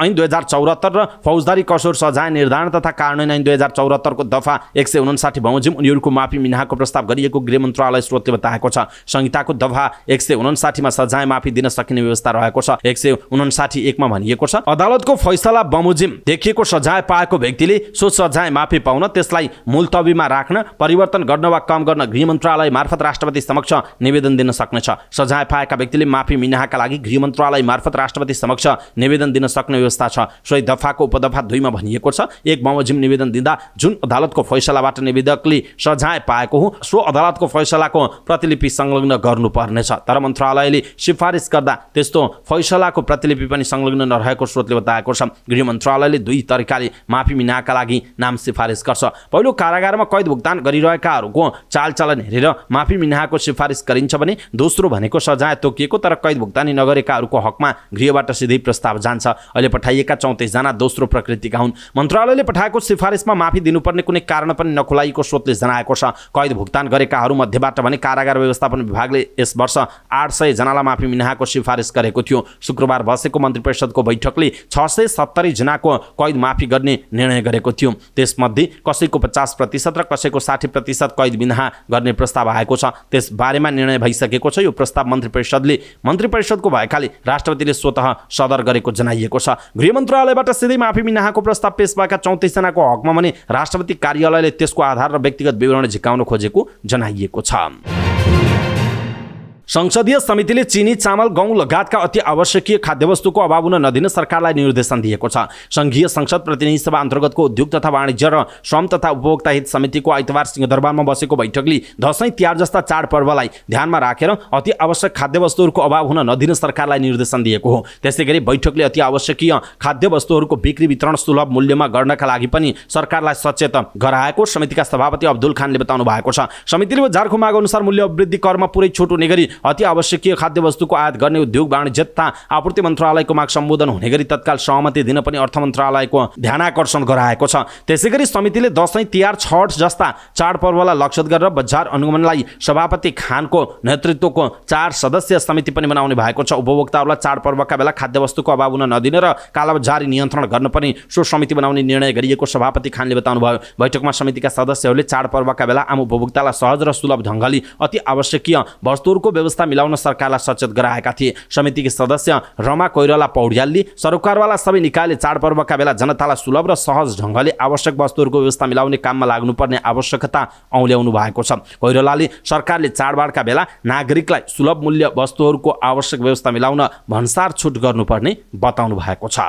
ऐन 2074 र फौजदारी कसुर सजाय निर्धारण तथा कार्यान्वयन ऐन 2074 को दफा 159 बमोजिम उनीहरूको माफी मिनाहाको प्रस्ताव गरिएको गृह मन्त्रालय स्रोतले बताएको छ। संहिताको दफा 159 मा सजाय माफी दिन सकिने व्यवस्था रहेको छ। 159 1 मा भनिएको छ, अदालतको फैसला बमोजिम देखिएको सजाय पाएको व्यक्तिले सो सजाय माफी पाउन त्यसलाई मुलतवीमा राख्न, परिवर्तन गर्न वा कम गर्न गृह मन्त्रालय मार्फत राष्ट्रपति समक्ष निवेदन दिन सक्नेछ। सजाय पाएका व्यक्तिले माफी मिनाहाका लागि गृह मन्त्रालय मार्फत राष्ट्रपति समक्ष निवेदन दिन सक्ने व्यवस्था छ। सोही दफाको उपदफा 2 मा भनिएको छ, 1 बमोजिम निवेदन दिँदा जुन अदालतको फैसलाबाट निवेदकले सजाय पाएको हो सो अदालतको फैसलाको प्रतिलिपि संलग्न गर्नुपर्नेछ। तर मन्त्रालयले सिफारिस गर्दा त्यस्तो फैसलाको प्रतिलिपि पनि संलग्न नरहेको स्रोतले बताएको छ। गृह मन्त्रालयले 2 तरिकाले माफी मिनाहाका लागि नाम सिफारिस गर्छ। पहिलो, कारागारमा कैद भुक्तान गरिरहेकाहरूको चालचलन हेरेर माफी मिनाहाको सिफारिस गरिन्छ भने दोस्रो भनेको सजाय तोकिएको तर कैद भुक्तानी नगरेकाहरूको हकमा गृहबाट सिधै प्रस्ताव जान्छ। अहिले पठाइएका 34 जना दोस्रो प्रकृतिका हुन्। मन्त्रालयले पठाएको सिफारिसमा माफी दिनुपर्ने कुनै कारण पनि नखुलाइएको स्रोतले जनाएको छ। कैद भुक्तान गरेकाहरू मध्येबाट भने कारागार व्यवस्थापन विभागले यस वर्ष 800 जनालाई माफी मिनाहाको सिफारिस गरेको थियो। शुक्रबार बसेको मन्त्री परिषदको बैठकले 670 जनाको कैद माफी गर्ने निर्णय गरेको थियो। त्यसमध्ये कसैको 50% र कसैको 60% कैद मिनाहा गर्ने प्रस्ताव आएको छ। त्यस बारेमा निर्णय भइसकेको छ। यो प्रस्ताव मन्त्री परिषदको भएकाले राष्ट्रपतिले स्वतः सदर गरेको जनाइएको छ। गृह मन्त्रालयबाट सिधै माफी मिनाहाको प्रस्ताव पेश भएका 34 जनाको हकमा भने राष्ट्रपति कार्यालयले त्यसको आधार र व्यक्तिगत विवरण झिकाउन खोजेको जनाइएको छ। संसदीय समितिले चिनी, चामल, गहुँ लगायतका अति आवश्यकीय खाद्यवस्तुको अभाव हुन नदिन सरकारलाई निर्देशन दिएको छ। संघीय संसद प्रतिनिधि सभा अन्तर्गतको उद्योग तथा वाणिज्य र श्रम तथा उपभोक्ता हित समितिको आइतबार सिंहदरबारमा बसेको बैठकले दशैं तिहार जस्ता चाडपर्वलाई ध्यानमा राखेर अति आवश्यक खाद्यवस्तुहरूको अभाव हुन नदिन सरकारलाई निर्देशन दिएको हो। त्यसैगरी बैठकले अति आवश्यकीय खाद्यवस्तुहरूको बिक्री वितरण सुलभ मूल्यमा गर्नका लागि पनि सरकारलाई सचेत गराएको समितिका सभापति अब्दुल खानले बताउनु भएको छ। समितिले बजारको माग अनुसार मूल्य वृद्धि करमा पुरै छुट हुने गरी अति आवश्यकीय खाद्यवस्तुको आयात गर्ने उद्योग वाणिज्य तथा आपूर्ति मन्त्रालयको माग सम्बोधन हुने गरी तत्काल सहमति दिन पनि अर्थ मन्त्रालयको ध्यानाकर्षण गराएको छ। त्यसैगरी समितिले दशैं तिहार, छठ जस्ता चाडपर्वलाई लक्षित गरेर बजार अनुगमनलाई सभापति खानको नेतृत्वको 4 सदस्यीय समिति पनि बनाउने भएको छ। उपभोक्ताहरूलाई चाडपर्वका बेला खाद्यवस्तुको अभाव हुन नदिने र कालाबजारी नियन्त्रण गर्न पनि सो समिति बनाउने निर्णय गरिएको सभापति खानले बताउनुभयो। बैठकमा समितिका सदस्यहरूले चाडपर्वका बेला आम उपभोक्तालाई सहज र सुलभ ढङ्गले अति आवश्यकीय वस्तुहरूको व्यवस्था मिलाउन सरकारलाई सचेत गराएका थिए। समितिकी सदस्य रमा कोइराला पौड्यालले सरकारवाला सबै निकायले चाडपर्वका बेला जनतालाई सुलभ र सहज ढङ्गले आवश्यक वस्तुहरूको व्यवस्था मिलाउने काममा लाग्नुपर्ने आवश्यकता औल्याउनु भएको छ। कोइरालाले सरकारले चाडबाडका बेला नागरिकलाई सुलभ मूल्य वस्तुहरूको आवश्यक व्यवस्था मिलाउन भन्सार छुट गर्नुपर्ने बताउनु भएको छ।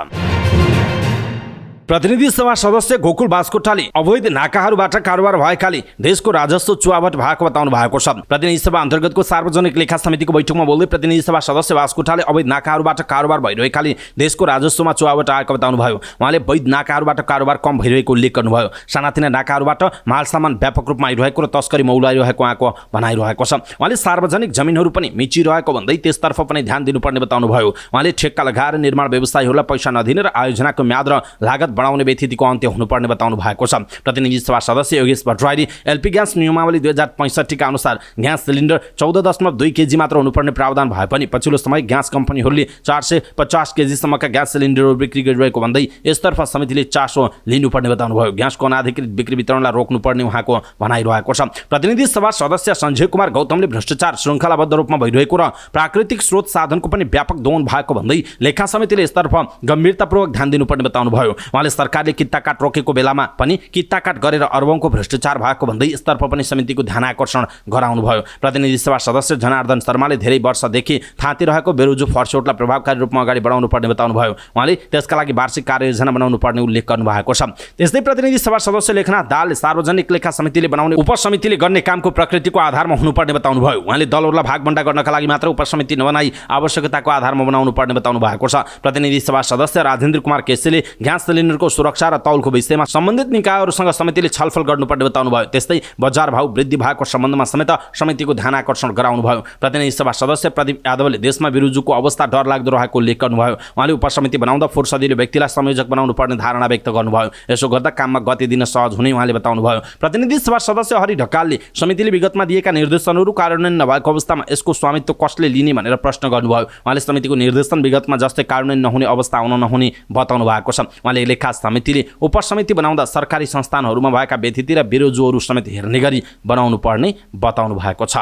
प्रतिनिधि सभा सदस्य गोकुल बास्कोटाले अवैध नाकाहरूबाट कारोबार भएकाले देशको राजस्व चुहावट भएको बताउनु भएको छ। प्रतिनिधि सभा अन्तर्गतको सार्वजनिक लेखा समितिको बैठकमा बोल्दै प्रतिनिधि सभा सदस्य बास्कोटाले अवैध नाकाहरूबाट कारोबार भइरहेकाले देशको राजस्वमा चुहावट आएको बताउनुभयो। उहाँले वैध नाकाहरूबाट कारोबार कम भइरहेको उल्लेख गर्नुभयो। सानातिना नाकाहरूबाट माल सामान व्यापक रूपमा आइरहेको र तस्करी मौलाइरहेको उहाँको भनाइरहेको छ। उहाँले सार्वजनिक जमिनहरू पनि मिचिरहेको भन्दै त्यसतर्फ पनि ध्यान दिनुपर्ने बताउनुभयो। उहाँले ठेक्का लगाएर निर्माण व्यवसायीहरूलाई पैसा नदिने र आयोजनाको म्याद र लागत बढाउने व्यतिथिको अन्त्य हुनुपर्ने बताउनु भएको छ। प्रतिनिधि सभा सदस्य योगेश भट्टराईले एलपी ग्यास नियमावली 2065 का अनुसार ग्यास सिलिन्डर 14.2 केजी मात्र हुनुपर्ने प्रावधान भए पनि पछिल्लो समय ग्यास कम्पनीहरूले 450 केजीसम्मका ग्यास सिलिन्डरहरू बिक्री गरिरहेको भन्दै यसतर्फ समितिले चासो लिनुपर्ने बताउनुभयो। ग्यासको अनाधिकृत बिक्री वितरणलाई रोक्नुपर्ने उहाँको भनाइरहेको छ। प्रतिनिधि सभा सदस्य सञ्जय कुमार गौतमले भ्रष्टाचार श्रृङ्खलाबद्ध रूपमा भइरहेको र प्राकृतिक स्रोत साधनको पनि व्यापक दोहन भएको भन्दै लेखा समितिले यसतर्फ गम्भीरतापूर्वक ध्यान दिनुपर्ने बताउनुभयो। उहाँले सरकारले कित्ताकाट रोकेको बेलामा पनि कित्ताकाट गरेर अरबौंको भ्रष्टाचार भएको भन्दै यसतर्फ पनि समितिको ध्यानाकर्षण गराउनुभयो। प्रतिनिधि सभा सदस्य जनार्दन शर्माले धेरै वर्षदेखि थाँतिरहेको बेरोजु फर्स्योटलाई प्रभावकारी रूपमा अगाडि बढाउनु पर्ने बताउनुभयो। उहाँले त्यसका लागि वार्षिक कार्ययोजना बनाउनु पर्ने उल्लेख गर्नुभएको छ। त्यस्तै प्रतिनिधि सभा सदस्य लेखनाथ दाहालले सार्वजनिक लेखा समितिले बनाउने उपसमितिले गर्ने कामको प्रकृतिको आधारमा हुनुपर्ने बताउनुभयो। उहाँले दलहरूलाई भागबण्डा गर्नका लागि मात्र उपसमिति नबनाई आवश्यकताको आधारमा बनाउनु पर्ने बताउनु भएको छ। प्रतिनिधि सभा सदस्य राजेन्द्र कुमार केसीले ग्यास सिलिन्डरको क्षेत्रको सुरक्षा र तौलको विषयमा सम्बन्धित निकायहरूसँग समितिले छलफल गर्नुपर्ने बताउनुभयो। त्यस्तै बजार भाउ वृद्धि भएको सम्बन्धमा समेत समितिको ध्यान आकर्षण गराउनुभयो। प्रतिनिधि सभा सदस्य प्रदीप यादवले देशमा बिरुजुको अवस्था डरलाग्दो रहेको उल्लेख गर्नुभयो। उहाँले उपसमिति बनाउँदा फुर्सदिलो व्यक्तिलाई संयोजक बनाउनु पर्ने धारणा व्यक्त गर्नुभयो। यसो गर्दा काममा गति दिन सहज हुने उहाँले बताउनुभयो। प्रतिनिधि सभा सदस्य हरि ढकालले समितिले विगतमा दिएका निर्देशनहरू कार्यान्वयन नभएको अवस्थामा यसको स्वामित्व कसले लिने भनेर प्रश्न गर्नुभयो। उहाँले समितिको निर्देशन विगतमा जस्तै कार्यान्वयन नहुने अवस्था आउन नहुने बताउनु भएको छ। उहाँले लेखा समितिले उपसमिति बनाउँदा सरकारी संस्थानहरूमा भएका व्यतिथि र बिरुजुहरू समेत हेर्ने गरी बनाउनु पर्ने बताउनु भएको छ।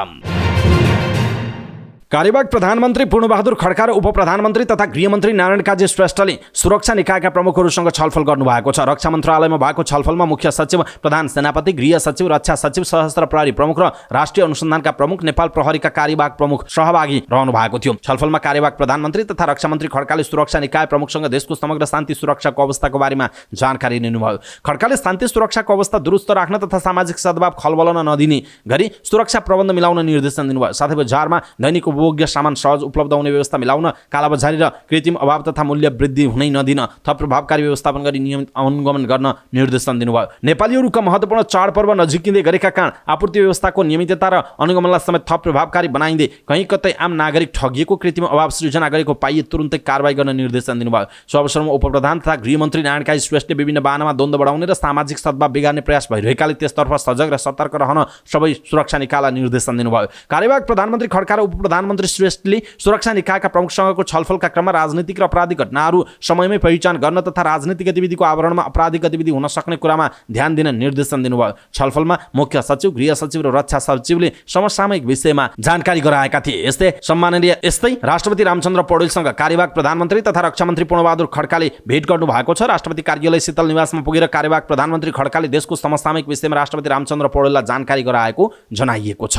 कार्यवाहक प्रधानमन्त्री पूर्णबहादुर खड्का र उपप्रधानमन्त्री तथा गृहमन्त्री नारायण काजी श्रेष्ठले सुरक्षा निकायका प्रमुखहरूसँग छलफल गर्नुभएको छ। रक्षा मन्त्रालयमा भएको छलफलमा मुख्य सचिव, प्रधान सेनापति, गृह सचिव, रक्षा सचिव, सशस्त्र प्रहरी प्रमुख र राष्ट्रिय अनुसन्धानका प्रमुख, नेपाल प्रहरीका कार्यवाहक प्रमुख सहभागी रहनु भएको थियो। छलफलमा कार्यवाहक प्रधानमन्त्री तथा रक्षा मन्त्री खड्काले सुरक्षा निकाय प्रमुखसँग देशको समग्र शान्ति सुरक्षाको अवस्थाको बारेमा जानकारी लिनुभयो। खड्काले शान्ति सुरक्षाको अवस्था दुरुस्त राख्न तथा सामाजिक सद्भाव खलबलन नदिने गरी सुरक्षा प्रबन्ध मिलाउन निर्देशन दिनुभयो। साथै बजारमा दैनिक उपभोग्य सामान सहज उपलब्ध हुने व्यवस्था मिलाउन, कालाबजारी र कृत्रिम अभाव तथा मूल्य वृद्धि हुनै नदिन थप प्रभावकारी व्यवस्थापन गरी नियमित अनुगमन गर्न निर्देशन दिनुभयो। नेपालीहरूका महत्त्वपूर्ण चाडपर्व नजिकिँदै गरेका कारण आपूर्ति व्यवस्थाको नियमितता र अनुगमनलाई समेत थप प्रभावकारी बनाइँदै कहीँ कतै आम नागरिक ठगिएको, कृत्रिम अभाव सृजना गरेको पाइए तुरुन्तै कारबाही गर्न निर्देशन दिनुभयो। सो अवसरमा उपप्रधान तथा गृहमन्त्री नारायण काजी श्रेष्ठले विभिन्न बाहनामा द्वन्द्व बढाउने र सामाजिक सद्भाव बिगार्ने प्रयास भइरहेकाले त्यसतर्फ सजग र सतर्क रहन सबै सुरक्षा निकायलाई निर्देशन दिनुभयो। कार्यवाहक प्रधानमन्त्री खड्का र उपप्रधानमन्त्री श्रेष्ठले सुरक्षा निकायका प्रमुखसँगको छलफलका क्रममा राजनीतिक र अपराधिक घटनाहरू समयमै पहिचान गर्न तथा राजनीतिक गतिविधिको आवरणमा अपराधिक गतिविधि हुन सक्ने कुरामा ध्यान दिन निर्देशन दिनुभयो। छलफलमा मुख्य सचिव, गृह सचिव र रक्षा सचिवले समसामयिक विषयमा जानकारी गराएका थिए। यस्तै राष्ट्रपति रामचन्द्र पौडेलसँग कार्यवाहक प्रधानमन्त्री तथा रक्षा मन्त्री पूर्णबहादुर खड्काले भेट गर्नु भएको छ। राष्ट्रपति कार्यालय शीतल निवासमा पुगेर कार्यवाहक प्रधानमन्त्री खड्काले देशको समसामयिक विषयमा राष्ट्रपति रामचन्द्र पौडेललाई जानकारी गराएको जनाइएको छ।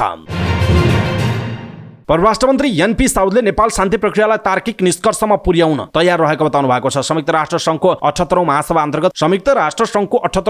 परराष्ट्र मन्त्री एनपी साउदले नेपाल शान्ति प्रक्रियालाई तार्किक निष्कर्षमा पुर्याउन तयार रहेको बताउनु भएको छ। संयुक्त राष्ट्र संघको 78औं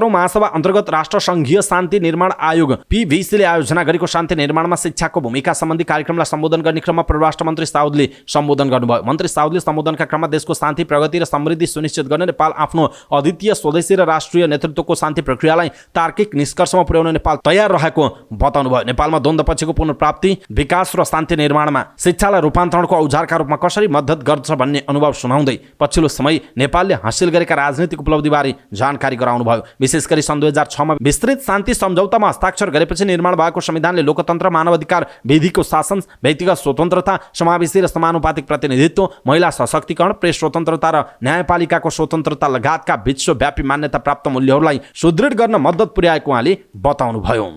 महासभा अन्तर्गत राष्ट्र संघीय शान्ति निर्माण आयोग पीभीसीले आयोजना गरेको शान्ति निर्माणमा शिक्षाको भूमिका सम्बन्धी कार्यक्रमलाई सम्बोधन गर्ने क्रममा परराष्ट्र मन्त्री साउदले सम्बोधन गर्नुभयो। मन्त्री साउदले सम्बोधनका क्रममा देशको शान्ति, प्रगति र समृद्धि सुनिश्चित गर्न नेपाल आफ्नो अद्वितीय स्वदेशी र राष्ट्रिय नेतृत्वको शान्ति प्रक्रियालाई तार्किक निष्कर्षमा पुर्याउन नेपाल तयार रहेको बताउनुभयो। नेपालमा द्वन्द्वपछिको पुनर्प्राप्ति, विकास र शान्ति निर्माणमा शिक्षालाई रूपान्तरणको औजारका रूपमा कसरी मद्दत गर्छ भन्ने अनुभव सुनाउँदै पछिल्लो समय नेपालले हासिल गरेका राजनीतिक उपलब्धिबारे जानकारी गराउनुभयो। विशेष गरी सन् 2006 मा विस्तृत शान्ति सम्झौतामा हस्ताक्षर गरेपछि निर्माण भएको संविधानले लोकतन्त्र, मानवाधिकार, विधिको शासन, व्यक्तिगत स्वतन्त्रता, समावेशी र समानुपातिक प्रतिनिधित्व, महिला सशक्तिकरण, प्रेस स्वतन्त्रता र न्यायपालिकाको स्वतन्त्रता लगायतका विश्वव्यापी मान्यता प्राप्त मूल्यहरूलाई सुदृढ गर्न मद्दत पुर्याएको उहाँले बताउनुभयो।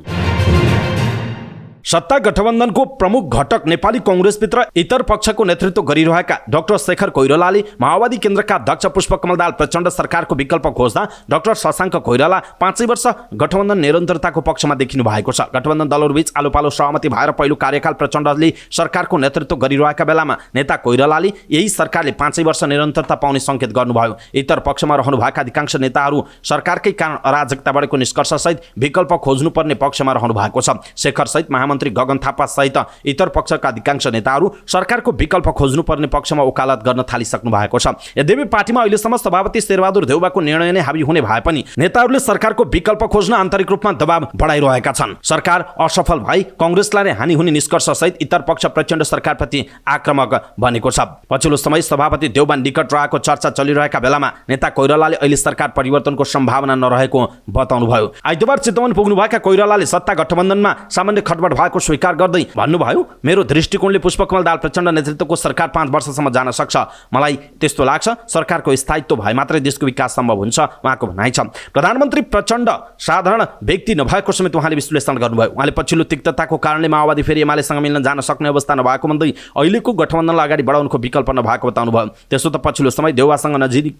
सत्ता गठबन्धनको प्रमुख घटक नेपाली कांग्रेसभित्र इतर पक्षको नेतृत्व गरिरहेका डाक्टर शेखर कोइरालाले माओवादी केन्द्रका अध्यक्ष पुष्पकमल दाहाल प्रचण्ड सरकारको विकल्प खोज्दा डाक्टर शशाङ्क कोइराला 5 वर्ष गठबन्धन निरन्तरताको पक्षमा देखिनु भएको छ। गठबन्धन दलहरूबीच आलोपालो सहमति भएर पहिलो कार्यकाल प्रचण्डले सरकारको नेतृत्व गरिरहेका बेलामा नेता कोइरालाले यही सरकारले 5 वर्ष निरन्तरता पाउने संकेत गर्नुभयो। इतर पक्षमा रहनुभएका अधिकांश नेताहरू सरकारकै कारण अराजकता बढेको निष्कर्षसहित विकल्प खोज्नुपर्ने पक्षमा रहनु भएको छ। शेखर सहित मन्त्री गगन थापा सहित इतर पक्षका अधिकांश नेताहरू सरकारको विकल्प खोज्नुपर्ने पक्षमा वकालत गर्न थालिसक्नु भएको छ। यद्यपि पार्टीमा अहिलेसम्म सभापति शेरबहादुर देउवाको निर्णय नै हावी हुने भए पनि नेताहरूले सरकारको विकल्प खोज्न आन्तरिक रूपमा दबाव बढाइरहेका छन्। सरकार असफल भई कांग्रेसलाई नै हानि हुने निष्कर्षसहित इतर पक्ष प्रचण्ड सरकारप्रति आक्रामक बनेको छ। पछिल्लो समय सभापति देउवा निकट रहेको चर्चा चलिरहेका बेलामा नेता कोइरालाले अहिले सरकार परिवर्तनको सम्भावना नरहेको बताउनुभयो। आइतबार चितवन पुग्नुभएका कोइरालाले सत्ता गठबन्धनमा सामान्य खटबट भएको स्वीकार गर्दै भन्नुभयो, मेरो दृष्टिकोणले पुष्पकमल दाहाल प्रचण्ड नेतृत्वको सरकार 5 वर्षसम्म जान सक्छ। मलाई त्यस्तो लाग्छ। सरकारको स्थायित्व भए मात्रै देशको विकास सम्भव हुन्छ उहाँको भनाइ छ। प्रधानमन्त्री प्रचण्ड साधारण व्यक्ति नभएको समेत उहाँले विश्लेषण गर्नुभयो। उहाँले पछिल्लो तिक्तताको कारणले माओवादी फेरि एमालेसँग मिल्न जान सक्ने अवस्था नभएको भन्दै अहिलेको गठबन्धनलाई अगाडि बढाउनुको विकल्प नभएको बताउनुभयो। त्यसो त पछिल्लो समय देउवासँग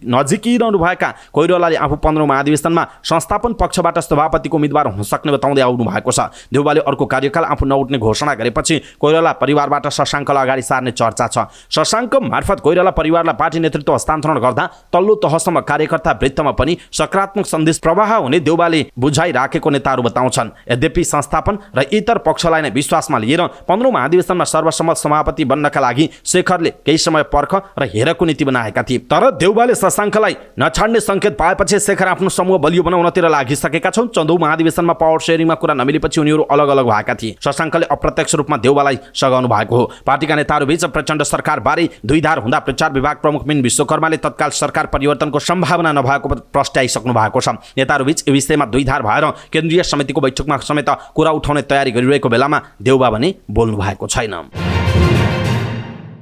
नजिकिरहनु भएका कोइरालाले आफू 15औं महाधिवेशनमा संस्थापन पक्षबाट सभापतिको उम्मेदवार हुन सक्ने बताउँदै आउनु भएको छ। देउवाले अर्को कार्यकाल आफू नउठ्ने घोषणा गरेपछि कोइराला परिवारबाट शशाङ्कलाई अगाडि सार्ने चर्चा छ। शशाङ्क मार्फत कोइराला परिवारलाई पार्टी नेतृत्व हस्तान्तरण गर्दा तल्लो तहसम्म कार्यकर्ता वृत्तमा पनि सकारात्मक सन्देश प्रवाह हुने देउबाले बुझाइराखेको नेताहरू बताउँछन्। यद्यपि संस्थापन र इतर पक्षलाई नै विश्वासमा लिएर 15औं महाधिवेशनमा सर्वसम्मत सभापति बन्नका लागि शेखरले केही समय पर्ख र हेरको नीति बनाएका थिए। तर देउबाले शशाङ्कलाई नछाड्ने संकेत पाएपछि शेखर आफ्नो समूह बलियो बनाउनतिर लागिसकेका छन्। 14औं महाधिवेशनमा पावर शेयरिङमा कुरा नमिलेपछि उनीहरू अलग अलग भएका थिए। शशाङ्कले अप्रत्यक्ष रूपमा देउबालाई सघाउनु भएको हो। पार्टीका नेताहरूबीच प्रचण्ड सरकार बारे दुईधार हुँदा प्रचार विभाग प्रमुख मिन विश्वकर्माले तत्काल सरकार परिवर्तनको सम्भावना नभएको प्रस्ट्याइसक्नु भएको छ। नेताहरूबीच यो विषयमा दुईधार भएर केन्द्रीय समितिको बैठकमा समेत कुरा उठाउने तयारी गरिरहेको बेलामा देउबा भने बोल्नु भएको छैन।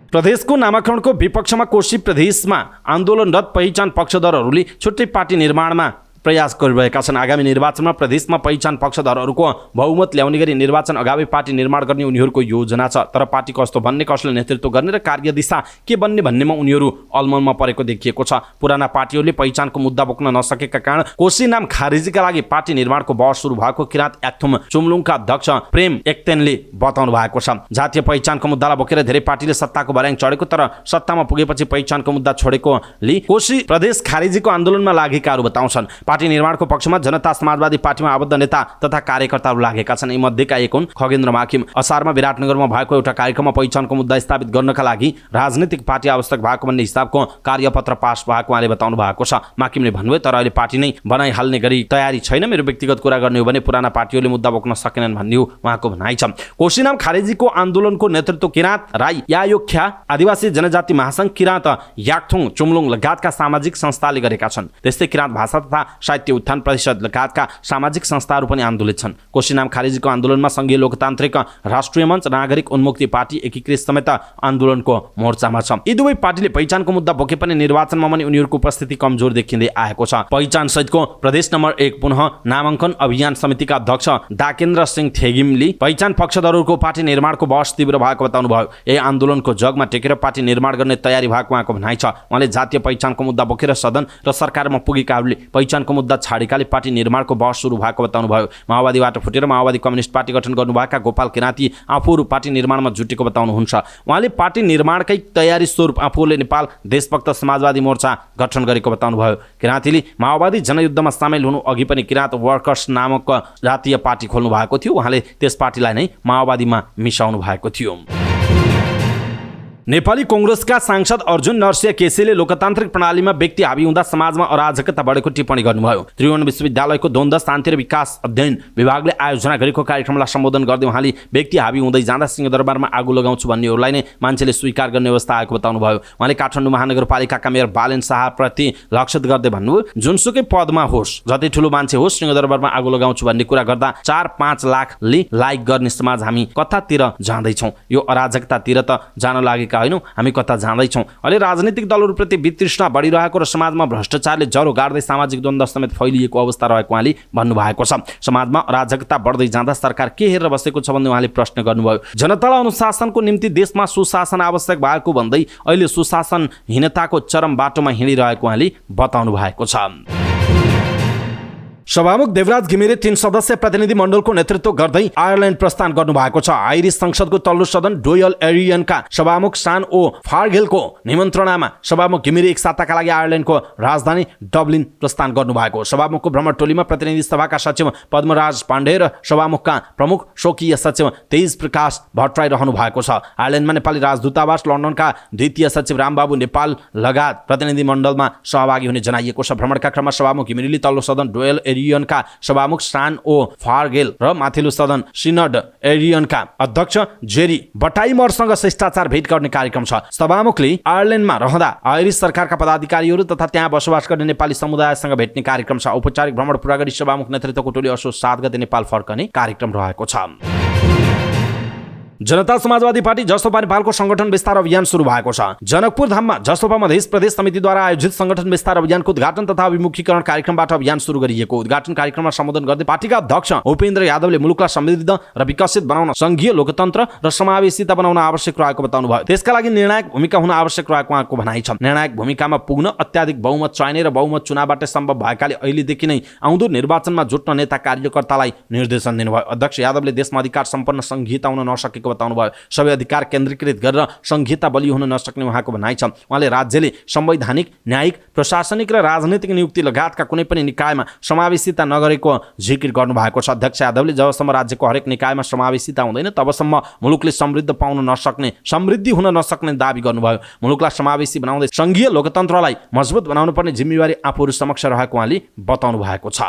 प्रदेशको नामाकरणको विपक्षमा कोशी प्रदेशमा आन्दोलनरत पहिचान पक्षधरहरूले छुट्टै पार्टी निर्माणमा प्रयास गरिरहेका छन्। आगामी निर्वाचनमा प्रदेशमा पहिचान पक्षधरहरूको बहुमत ल्याउने गरी निर्वाचन अगावै पार्टी निर्माण गर्ने उनीहरूको योजना छ। तर पार्टी कस्तो बन्ने, कसले नेतृत्व गर्ने र कार्यदिशा के बन्ने भन्नेमा उनीहरू अलमलमा परेको देखिएको छ। पुराना पार्टीहरूले पहिचानको मुद्दा बोक्न नसकेका कारण कोशी नाम खारेजीका लागि पार्टी निर्माणको बहस सुरु भएको किराँत याक्थुम चुम्लुङका अध्यक्ष प्रेम एक्तेनले बताउनु भएको छ। जातीय पहिचानको मुद्दालाई बोकेर धेरै पार्टीले सत्ताको भर्याङ चढेको, तर सत्तामा पुगेपछि पहिचानको मुद्दा छोडेकोले कोशी प्रदेश खारेजीको आन्दोलनमा लागेकाहरू बताउँछन्। पार्टी निर्माणको पक्षमा जनता समाजवादी पार्टीमा आबद्ध नेता तथा कार्यकर्ताहरू लागेका छन्। यी मध्येका एक हुन् खगेन्द्र माकिम। असारमा विराटनगरमा भएको एउटा कार्यक्रममा पहिचानको मुद्दा स्थापित गर्नका लागि राजनीतिक पार्टी आवश्यक भएको भन्ने हिसाबको कार्यपत्र पास भएको उहाँले बताउनु भएको छ। माकिमले भन्नुभयो, तर अहिले पार्टी नै बनाइहाल्ने गरी तयारी छैन। मेरो व्यक्तिगत कुरा गर्ने हो भने पुराना पार्टीहरूले मुद्दा बोक्न सकेनन् भन्ने हो उहाँको भनाइ छ। कोशी नाम खारेजीको आन्दोलनको नेतृत्व किराँत राई यायोख्या आदिवासी जनजाति महासंघ किराँत याक्थुङ चुम्लुङ लगायतका सामाजिक संस्थाले गरेका छन्। त्यस्तै किराँत भाषा तथा साहित्य उत्थान परिषद लगायतका सामाजिक संस्थाहरू पनि आन्दोलित छन्। कोशी नाम खारेजीको आन्दोलनमा संघीय लोकतान्त्रिक राष्ट्रिय मञ्च, नागरिक उन्मुक्ति पार्टी, एकीकृत समेत आन्दोलनको मोर्चामा छ। यी दुवै पार्टीले पहिचानको मुद्दा बोके पनि निर्वाचनमा पनि उनीहरूको उपस्थिति कमजोर देखिँदै आएको छ। पहिचान सहितको प्रदेश नम्बर 1 पुनः नामाङ्कन अभियान समितिका अध्यक्ष दाकेन्द्र सिंह थेगिमले पहिचान पक्षधरहरूको पार्टी निर्माणको बहस तीव्र भएको बताउनुभयो। यही आन्दोलनको जगमा टेकेर पार्टी निर्माण गर्ने तयारी भएको उहाँको भनाइ छ। उहाँले जातीय पहिचानको मुद्दा बोकेर सदन र सरकारमा पुगेकाहरूले पहिचानको मुद्दा छाडेकाले पार्टी निर्माणको बहस सुरु भएको बताउनुभयो। माओवादीबाट फुटेर माओवादी कम्युनिस्ट पार्टी गठन गर्नुभएका गोपाल किराँती आफूहरू पार्टी निर्माणमा जुटेको बताउनुहुन्छ। उहाँले पार्टी निर्माणकै तयारी स्वरूप आफूले नेपाल देशभक्त समाजवादी मोर्चा गठन गरेको बताउनुभयो। किराँतीले माओवादी जनयुद्धमा सामेल हुनु अघि पनि किराँत वर्कर्स नामक जातीय पार्टी खोल्नु भएको थियो। उहाँले त्यस पार्टीलाई नै माओवादीमा मिसाउनु भएको थियो। नेपाली कांग्रेसका सांसद अर्जुन नरसिंह केसीले लोकतान्त्रिक प्रणालीमा व्यक्ति हावी हुँदा समाजमा अराजकता बढेको टिप्पणी गर्नुभयो। त्रिभुवन विश्वविद्यालयको द्वन्द्व शान्ति र विकास अध्ययन विभागले आयोजना गरेको कार्यक्रमलाई सम्बोधन गर्दै उहाँले व्यक्ति हावी हुँदै जाँदा सिंहदरबारमा आगो लगाउँछु भन्नेहरूलाई नै मान्छेले स्वीकार गर्ने अवस्था आएको बताउनुभयो। उहाँले काठमाडौँ महानगरपालिकाका मेयर बालेन शाहप्रति लक्षित गर्दै भन्नुभयो, जुनसुकै पदमा होस्, जति ठुलो मान्छे होस्, सिंहदरबारमा आगो लगाउँछु भन्ने कुरा गर्दा 4-5 लाखले लाइक गर्ने समाज हामी कतातिर जाँदैछौँ? यो अराजकतातिर त जान लागेका हैनौं, हामी कता जाँदैछौँ? अहिले राजनीतिक दलहरूप्रति वितृष्णा बढिरहेको र समाजमा भ्रष्टाचारले जरो गाड्दै सामाजिक द्वन्द्व समेत फैलिएको अवस्था रहेको उहाँले भन्नुभएको छ। समाजमा अराजकता बढ्दै जाँदा सरकार के हेरेर बसेको छ भन्ने उहाँले प्रश्न गर्नुभयो। जनतालाई अनुशासनको निम्ति देशमा सुशासन आवश्यक भएको भन्दै अहिले सुशासनहीनताको चरम बाटोमा हिँडिरहेको उहाँले बताउनु भएको छ। सभामुख देवराज घिमिरे 3 सदस्य प्रतिनिधि मण्डलको नेतृत्व गर्दै आयरल्यान्ड प्रस्थान गर्नुभएको छ। आइरिस संसदको तल्लो सदन डोयल एरियनका सभामुख सान ओ फार्गेलको निमन्त्रणामा सभामुख घिमिरे एक साताका लागि आयरल्यान्डको राजधानी डब्लिन प्रस्थान गर्नुभएको। सभामुखको भ्रमण टोलीमा प्रतिनिधि सभाका सचिव पद्मराज पाण्डे र सभामुखका प्रमुख स्वकीय सचिव तेज प्रकाश भट्टराई रहनु भएको छ। आयरल्यान्डमा नेपाली राजदूतावास लन्डनका द्वितीय सचिव रामबाबु नेपाल लगायत प्रतिनिधि मण्डलमा सहभागी हुने जनाइएको छ। भ्रमणका क्रममा सभामुख घिमिरेले तल्लो सदन डोयल एरियनका सभामुख सान ओ फार्गेल र माथिल्लो सदन सिनड एरियनका अध्यक्ष जेरी बटाइमरसँग शिष्टाचार भेट गर्ने कार्यक्रम छ। सभामुखले आयरल्यान्डमा रहँदा आयरिस सरकारका पदाधिकारीहरू तथा त्यहाँ बसोबास गर्ने नेपाली समुदायसँग भेट्ने कार्यक्रम छ। औपचारिक भ्रमण पूरा गरी सभामुख नेतृत्वको टोली असोज 7 गते नेपाल फर्कने कार्यक्रम रहेको छ। जनता समाजवादी पार्टी जसपा नेपालको संगठन विस्तार अभियान सुरु भएको छ। जनकपुर धाममा जसपा मधेस प्रदेश समितिद्वारा आयोजित संगठन विस्तार अभियानको उद्घाटन तथा अभिमुखीकरण कार्यक्रमबाट अभियान सुरु गरिएको। उद्घाटन कार्यक्रममा सम्बोधन गर्दै पार्टीका अध्यक्ष उपेन्द्र यादवले मुलुकलाई समृद्ध र विकसित बनाउन संघीय लोकतन्त्र र समावेशिता बनाउन आवश्यक रहेको बताउनुभयो। त्यसका लागि निर्णायक भूमिका हुन आवश्यक रहेको उहाँको भनाइ छ। निर्णायक भूमिकामा पुग्न अत्याधिक बहुमत चाहिने र बहुमत चुनावबाट सम्भव भएकाले अहिलेदेखि नै आउँदो निर्वाचनमा जुट्न नेता कार्यकर्तालाई निर्देशन दिनुभयो। अध्यक्ष यादवले देशमा अधिकार सम्पन्न संघीयता हुन नसकेको बताउनुभयो। सबै अधिकार केन्द्रीकृत गरेर संघीयता बलियो हुन नसक्ने उहाँको भनाइ छ। उहाँले राज्यले संवैधानिक, न्यायिक, प्रशासनिक र राजनीतिक नियुक्ति लगायतका कुनै पनि निकायमा समावेशिता नगरेको जिकिर गर्नुभएको छ। अध्यक्ष यादवले जबसम्म राज्यको हरेक निकायमा समावेशिता हुँदैन तबसम्म मुलुकले समृद्धि हुन नसक्ने दावी गर्नुभयो। मुलुकलाई समावेशी बनाउँदै संघीय लोकतन्त्रलाई मजबुत बनाउनु पर्ने जिम्मेवारी आफूहरू समक्ष रहेको उहाँले बताउनु भएको छ।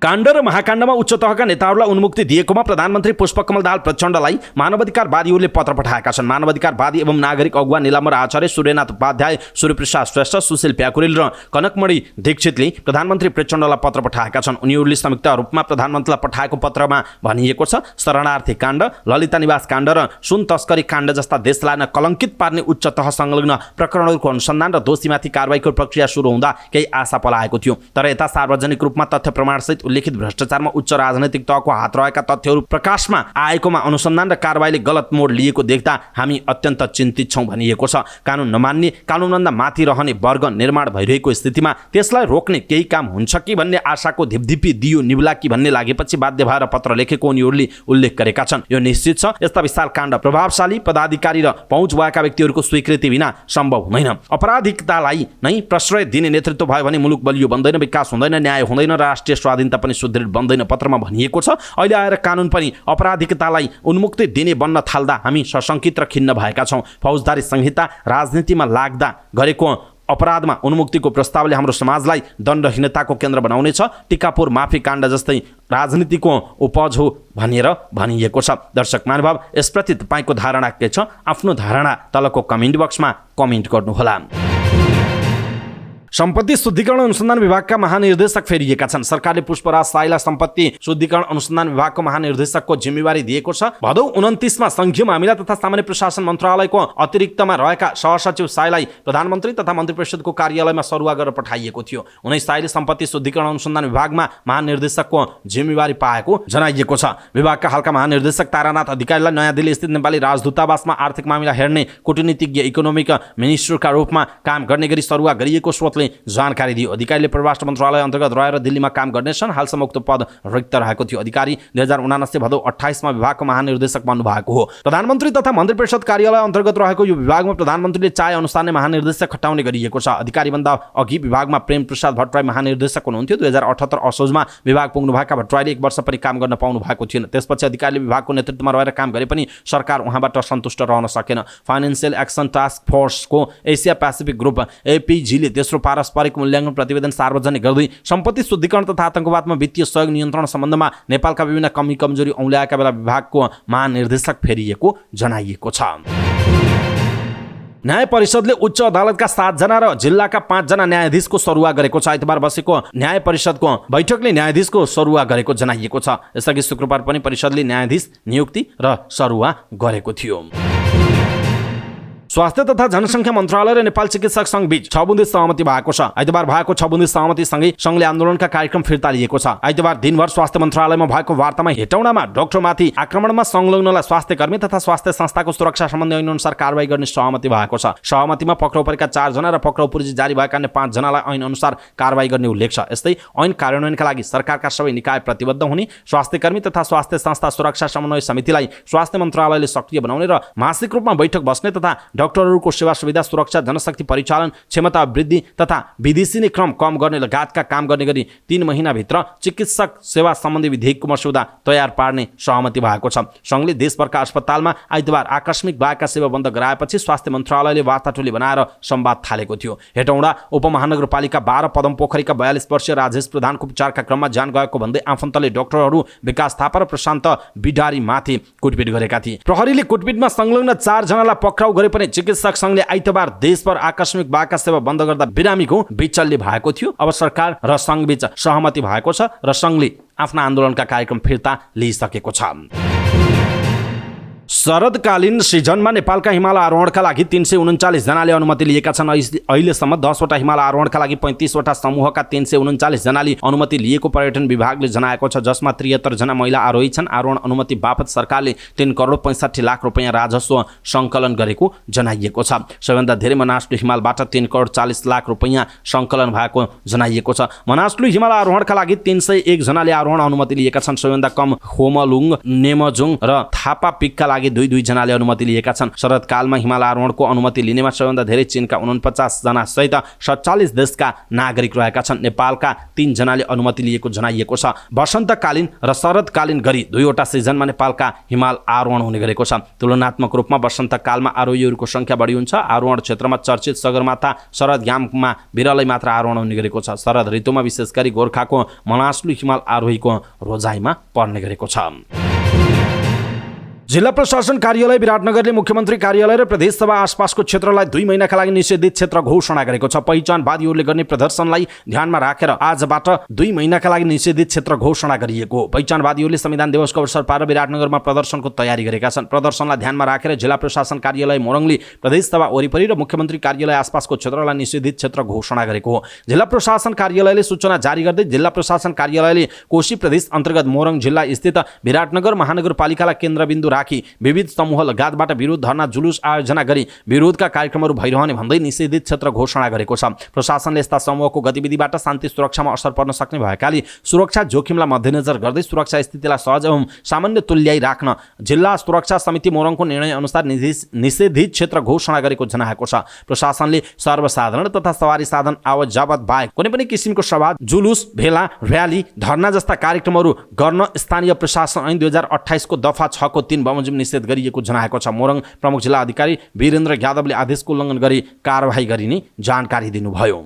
काण्ड र महाकाण्डमा उच्च तहका नेताहरूलाई उन्मुक्ति दिएकोमा प्रधानमन्त्री पुष्पकमल दाहाल प्रचण्डलाई मानवाधिकारवादीहरूले पत्र पठाएका छन्। मानवाधिकारवादी एवं नागरिक अगुवा निलाम्बर आचार्य, सूर्यनाथ उपाध्याय, सूर्यप्रसाद श्रेष्ठ, सुशील प्याकुरेल र कनकमणि दीक्षितले प्रधानमन्त्री प्रचण्डलाई पत्र पठाएका छन्। उनीहरूले संयुक्त रूपमा प्रधानमन्त्रीलाई पठाएको पत्रमा भनिएको छ, शरणार्थी काण्ड, ललिता निवास काण्ड र सुन तस्करी काण्ड जस्ता देशलाई कलङ्कित पार्ने उच्च तह संलग्न प्रकरणहरूको अनुसन्धान र दोषीमाथि कारबाहीको प्रक्रिया सुरु हुँदा केही आशा पलाएको थियो। तर यता सार्वजनिक रूपमा तथ्य प्रमाणसहित उल्लेखित भ्रष्टाचारमा उच्च राजनैतिक तहको हात रहेका तथ्यहरू प्रकाशमा आएकोमा अनुसन्धान र कारबाहीले गलत मोड लिएको देख्दा हामी अत्यन्त चिन्तित छौँ भनिएको छ। कानुन नमान्ने, कानुनभन्दा माथि रहने वर्ग निर्माण भइरहेको स्थितिमा त्यसलाई रोक्ने केही काम हुन्छ कि भन्ने आशाको धिपधिपी दियो निब्ला कि भन्ने लागेपछि बाध्य भएर पत्र लेखेको उनीहरूले उल्लेख गरेका छन्। यो निश्चित छ यस्ता विशाल काण्ड प्रभावशाली पदाधिकारी र पहुँच भएका व्यक्तिहरूको स्वीकृति बिना सम्भव हुँदैन। अपराधिकतालाई नै प्रश्रय दिने नेतृत्व भयो भने मुलुक बलियो बन्दैन, विकास हुँदैन, न्याय हुँदैन, राष्ट्रिय स्वाधीनता पनि सुदृढ बन्दैन पत्रमा भनिएको छ। अहिले आएर कानुन पनि अपराधिकतालाई उन्मुक्ति दिने बन्न थाल्दा हामी सशङ्कित र खिन्न भएका छौँ। फौजदारी संहिता राजनीतिमा लाग्दा गरेको अपराधमा उन्मुक्तिको प्रस्तावले हाम्रो समाजलाई दण्डहीनताको केन्द्र बनाउनेछ। टिकापुर माफी काण्ड जस्तै राजनीतिको उपज हो भनेर भनिएको छ। दर्शक महानुभाव, यसप्रति तपाईँको धारणा के छ? आफ्नो धारणा तलको कमेन्ट बक्समा कमेन्ट गर्नुहोला। सम्पत्ति शुद्धिकरण अनुसन्धान विभागका महानिर्देशक फेरिएका छन्। सरकारले पुष्पराज साईलाई सम्पत्ति शुद्धिकरण अनुसन्धान विभागको महानिर्देशकको जिम्मेवारी दिएको छ। भदौ 29 मा संघीय मामिला तथा सामान्य प्रशासन मन्त्रालयको अतिरिक्तमा रहेका सहसचिव साईलाई प्रधानमन्त्री तथा मन्त्री परिषदको कार्यालयमा सरुवा गरेर पठाइएको थियो। उनै साईले सम्पत्ति शुद्धिकरण अनुसन्धान विभागमा महानिर्देशकको जिम्मेवारी पाएको जनाइएको छ। विभागका हालका महानिर्देशक तारानाथ अधिकारीलाई नयाँ दिल्ली स्थित नेपाली राजदूतावासमा आर्थिक मामिला हेर्ने कूटनीतिज्ञ इकोनोमिक मिनिस्टरका रूपमा काम गर्ने गरी सरुवा गरिएको स्रोतले जानकारी दियो। अधिकारीले परराष्ट्र मन्त्रालय अन्तर्गत रहेर दिल्लीमा काम गर्नेछन्। हालसम्म उक्त पद रिक्त रहेको थियो। अधिकारी 2079 भदौ 28 मा विभागको महानिर्देशक बन्नु भएको हो। प्रधानमन्त्री तथा मन्त्री परिषद कार्यालय अन्तर्गत रहेको यो विभागमा प्रधानमन्त्रीले चाहे अनुसार नै महानिर्देशक खटाउने गरिएको छ। अधिकारीभन्दा अघि विभागमा प्रेम प्रसाद भट्टराई महानिर्देशक हुनुहुन्थ्यो। 2078 असोजमा विभाग पुग्नुभएका भट्टराईले 1 वर्ष पनि काम गर्न पाउनु भएको थिएन। त्यसपछि अधिकारीले विभागको नेतृत्वमा रहेर काम गरे पनि सरकार उहाँबाट सन्तुष्ट रहन सकेन। फाइनान्सियल एक्सन टास्क फोर्सको एसिया पेसिफिक ग्रुप एपीजीले तेस्रो पारस्परिक मूल्याङ्कन प्रतिवेदन सार्वजनिक गर्दै सम्पत्ति शुद्धिकरण तथा आतंकवादमा वित्तीय सहयोग नियन्त्रण सम्बन्धमा नेपालका विभिन्न कमी कमजोरी औँल्याएका बेला विभागको महानिर्देशक फेरिएको जनाइएको छ। न्याय परिषदले उच्च अदालतका 7 जना र जिल्लाका 5 जना न्यायाधीशको सरुवा गरेको छ। आइतबार बसेको न्याय परिषदको बैठकले न्यायाधीशको सरुवा गरेको जनाइएको छ। यसअघि शुक्रबार पनि परिषदले न्यायाधीश नियुक्ति र सरुवा गरेको थियो। स्वास्थ्य तथा जनसङ्ख्या मन्त्रालय र नेपाल चिकित्सक सङ्घ बीच 6 बुँदे सहमति भएको छ। आइतबार भएको 6 बुँदे सहमति सँगै सङ्घले आन्दोलनका कार्यक्रम फिर्ता लिएको छ। आइतबार दिनभर स्वास्थ्य मन्त्रालयमा भएको वार्तामा हेटौडामा डाक्टरमाथि आक्रमणमा संलग्नलाई स्वास्थ्य कर्मी तथा स्वास्थ्य संस्थाको सुरक्षा सम्बन्धी ऐनअनुसार कारबाही गर्ने सहमति भएको छ। सहमतिमा पक्राउ परेका 4 जना र पक्राउ पुर्जी जारी भएका अन्य 5 जनालाई ऐनअनुसार कारबाही गर्ने उल्लेख छ। यस्तै ऐन कार्यान्वयनका लागि सरकारका सबै निकाय प्रतिबद्ध हुने, स्वास्थ्य कर्मी तथा स्वास्थ्य संस्था सुरक्षा समन्वय समितिलाई स्वास्थ्य मन्त्रालयले सक्रिय बनाउने र मासिक रूपमा बैठक बस्ने तथा डाक्टरहरूको सेवा सुविधा सुरक्षा, जनशक्ति परिचालन, क्षमता वृद्धि तथा विदेशी क्रम कम गर्ने लगायतका काम गर्ने गरी 3 महिनाभित्र चिकित्सक सेवा सम्बन्धी विधेयकको मस्यौदा तयार पार्ने सहमति भएको छ। सङ्घले देशभरका अस्पतालमा आइतबार आकस्मिक बाहेकका सेवा बन्द गराएपछि स्वास्थ्य मन्त्रालयले वार्ताटोली बनाएर संवाद थालेको थियो। हेटौडा उपमहानगरपालिका 12 पदमपोखरीका 42 वर्षीय राजेश प्रधानको उपचारका क्रममा जान गएको भन्दै आफन्तले डाक्टरहरू विकास थापा र प्रशान्त बिडारी माथि कुटपिट गरेका थिए। प्रहरीले कुटपिटमा संलग्न 4 जनालाई पक्राउ गरे पनि चिकित्सक संघले आइतबार देशभर आकस्मिक बाहेकका सेवा बन्द गर्दा बिरामीको बिचल्ली भएको थियो। अब सरकार र संघ बीच सहमति भएको छ र संघले आफ्ना आन्दोलनका कार्यक्रम फिर्ता लिइसकेको छ। शरदकालीन सिजनमा नेपालका हिमाल आरोहणका लागि 339 जनाले अनुमति लिएका छन्। अहिलेसम्म 10 वटा हिमाल आरोहणका लागि 35 वटा समूहका 339 जनाले अनुमति लिएको पर्यटन विभागले जनाएको छ, जसमा 73 जना महिला आरोही छन्। आरोहण अनुमति बापत सरकारले 3 करोड 65 लाख रुपैयाँ राजस्व सङ्कलन गरेको जनाइएको छ। सबैभन्दा धेरै मनासलु हिमालबाट 3 करोड 40 लाख रुपैयाँ सङ्कलन भएको जनाइएको छ। मनासलु हिमाल आरोहणका लागि 301 जनाले आरोहण अनुमति लिएका छन्। सबैभन्दा कम होमलुङ, नेमजुङ र थापा पिकका लागि 2 जनाले अनुमति लिएका छन्। शरदकालमा हिमाल आरोहणको अनुमति लिनेमा सबैभन्दा धेरै चीनका 49 जना सहित 47 देशका नागरिक रहेका छन्। नेपालका 3 जनाले अनुमति लिएको जनाइएको छ। वसन्तकालीन र शरदकालीन गरी 2 वटा सिजनमा नेपालका हिमाल आरोहण हुने गरेको छ। तुलनात्मक रूपमा वसन्तकालमा आरोहीहरूको संख्या बढी हुन्छ। आरोहण क्षेत्रमा चर्चित सगरमाथा शरदयाममा बिरलै मात्र आरोहण हुने गरेको छ। शरद ऋतुमा विशेष गरी गोर्खाको मनासलु हिमाल आरोहीको रोजाइमा पर्ने गरेको छ। जिल्ला प्रशासन कार्यालय विराटनगरले मुख्यमन्त्री कार्यालय र प्रदेश सभा आसपासको क्षेत्रलाई 2 महिनाका लागि निषेधित क्षेत्र घोषणा गरेको छ। पहिचानवादीहरूले गर्ने प्रदर्शनलाई ध्यानमा राखेर आजबाट 2 महिनाका लागि निषेधित क्षेत्र घोषणा गरिएको हो। पहिचानवादीहरूले संविधान दिवसको अवसर पारेर विराटनगरमा प्रदर्शनको तयारी गरेका छन्। प्रदर्शनलाई ध्यानमा राखेर जिल्ला प्रशासन कार्यालय मोरङले प्रदेश सभा वरिपरि र मुख्यमन्त्री कार्यालय आसपासको क्षेत्रलाई निषेधित क्षेत्र घोषणा गरेको हो। जिल्ला प्रशासन कार्यालयले सूचना जारी गर्दै जिल्ला प्रशासन कार्यालयले कोशी प्रदेश अन्तर्गत मोरङ जिल्ला स्थित विराटनगर महानगरपालिकालाई केन्द्रबिन्दु राखी विविध समूह लगायतबाट विरोध धरना जुलुस आयोजना गरी विरोधका कार्यक्रमहरू भइरहने भन्दै निषेधित क्षेत्र घोषणा गरेको छ। प्रशासनले यस्ता समूहको गतिविधिबाट शान्ति सुरक्षामा असर पर्न सक्ने भएकाले सुरक्षा जोखिमलाई मध्यनजर गर्दै सुरक्षा स्थितिलाई सहज एवं सामान्य तुल्याइ राख्न जिल्ला सुरक्षा समिति मोरङको निर्णय अनुसार निषेधित क्षेत्र घोषणा गरेको जनाएको छ। प्रशासनले सर्वसाधारण तथा सवारी साधन आवत जावत बाहेक कुनै पनि किसिमको सभा, जुलुस, भेला, र्याली, धरना जस्ता कार्यक्रमहरू गर्न स्थानीय प्रशासन ऐन 2028 को दफा 6 को 3 बमोजिम निषेध गरिएको जनाएको छ। मोरङ प्रमुख जिल्ला अधिकारी वीरेन्द्र यादवले आदेशको उल्लङ्घन गरी कारबाही गरिने जानकारी दिनुभयो।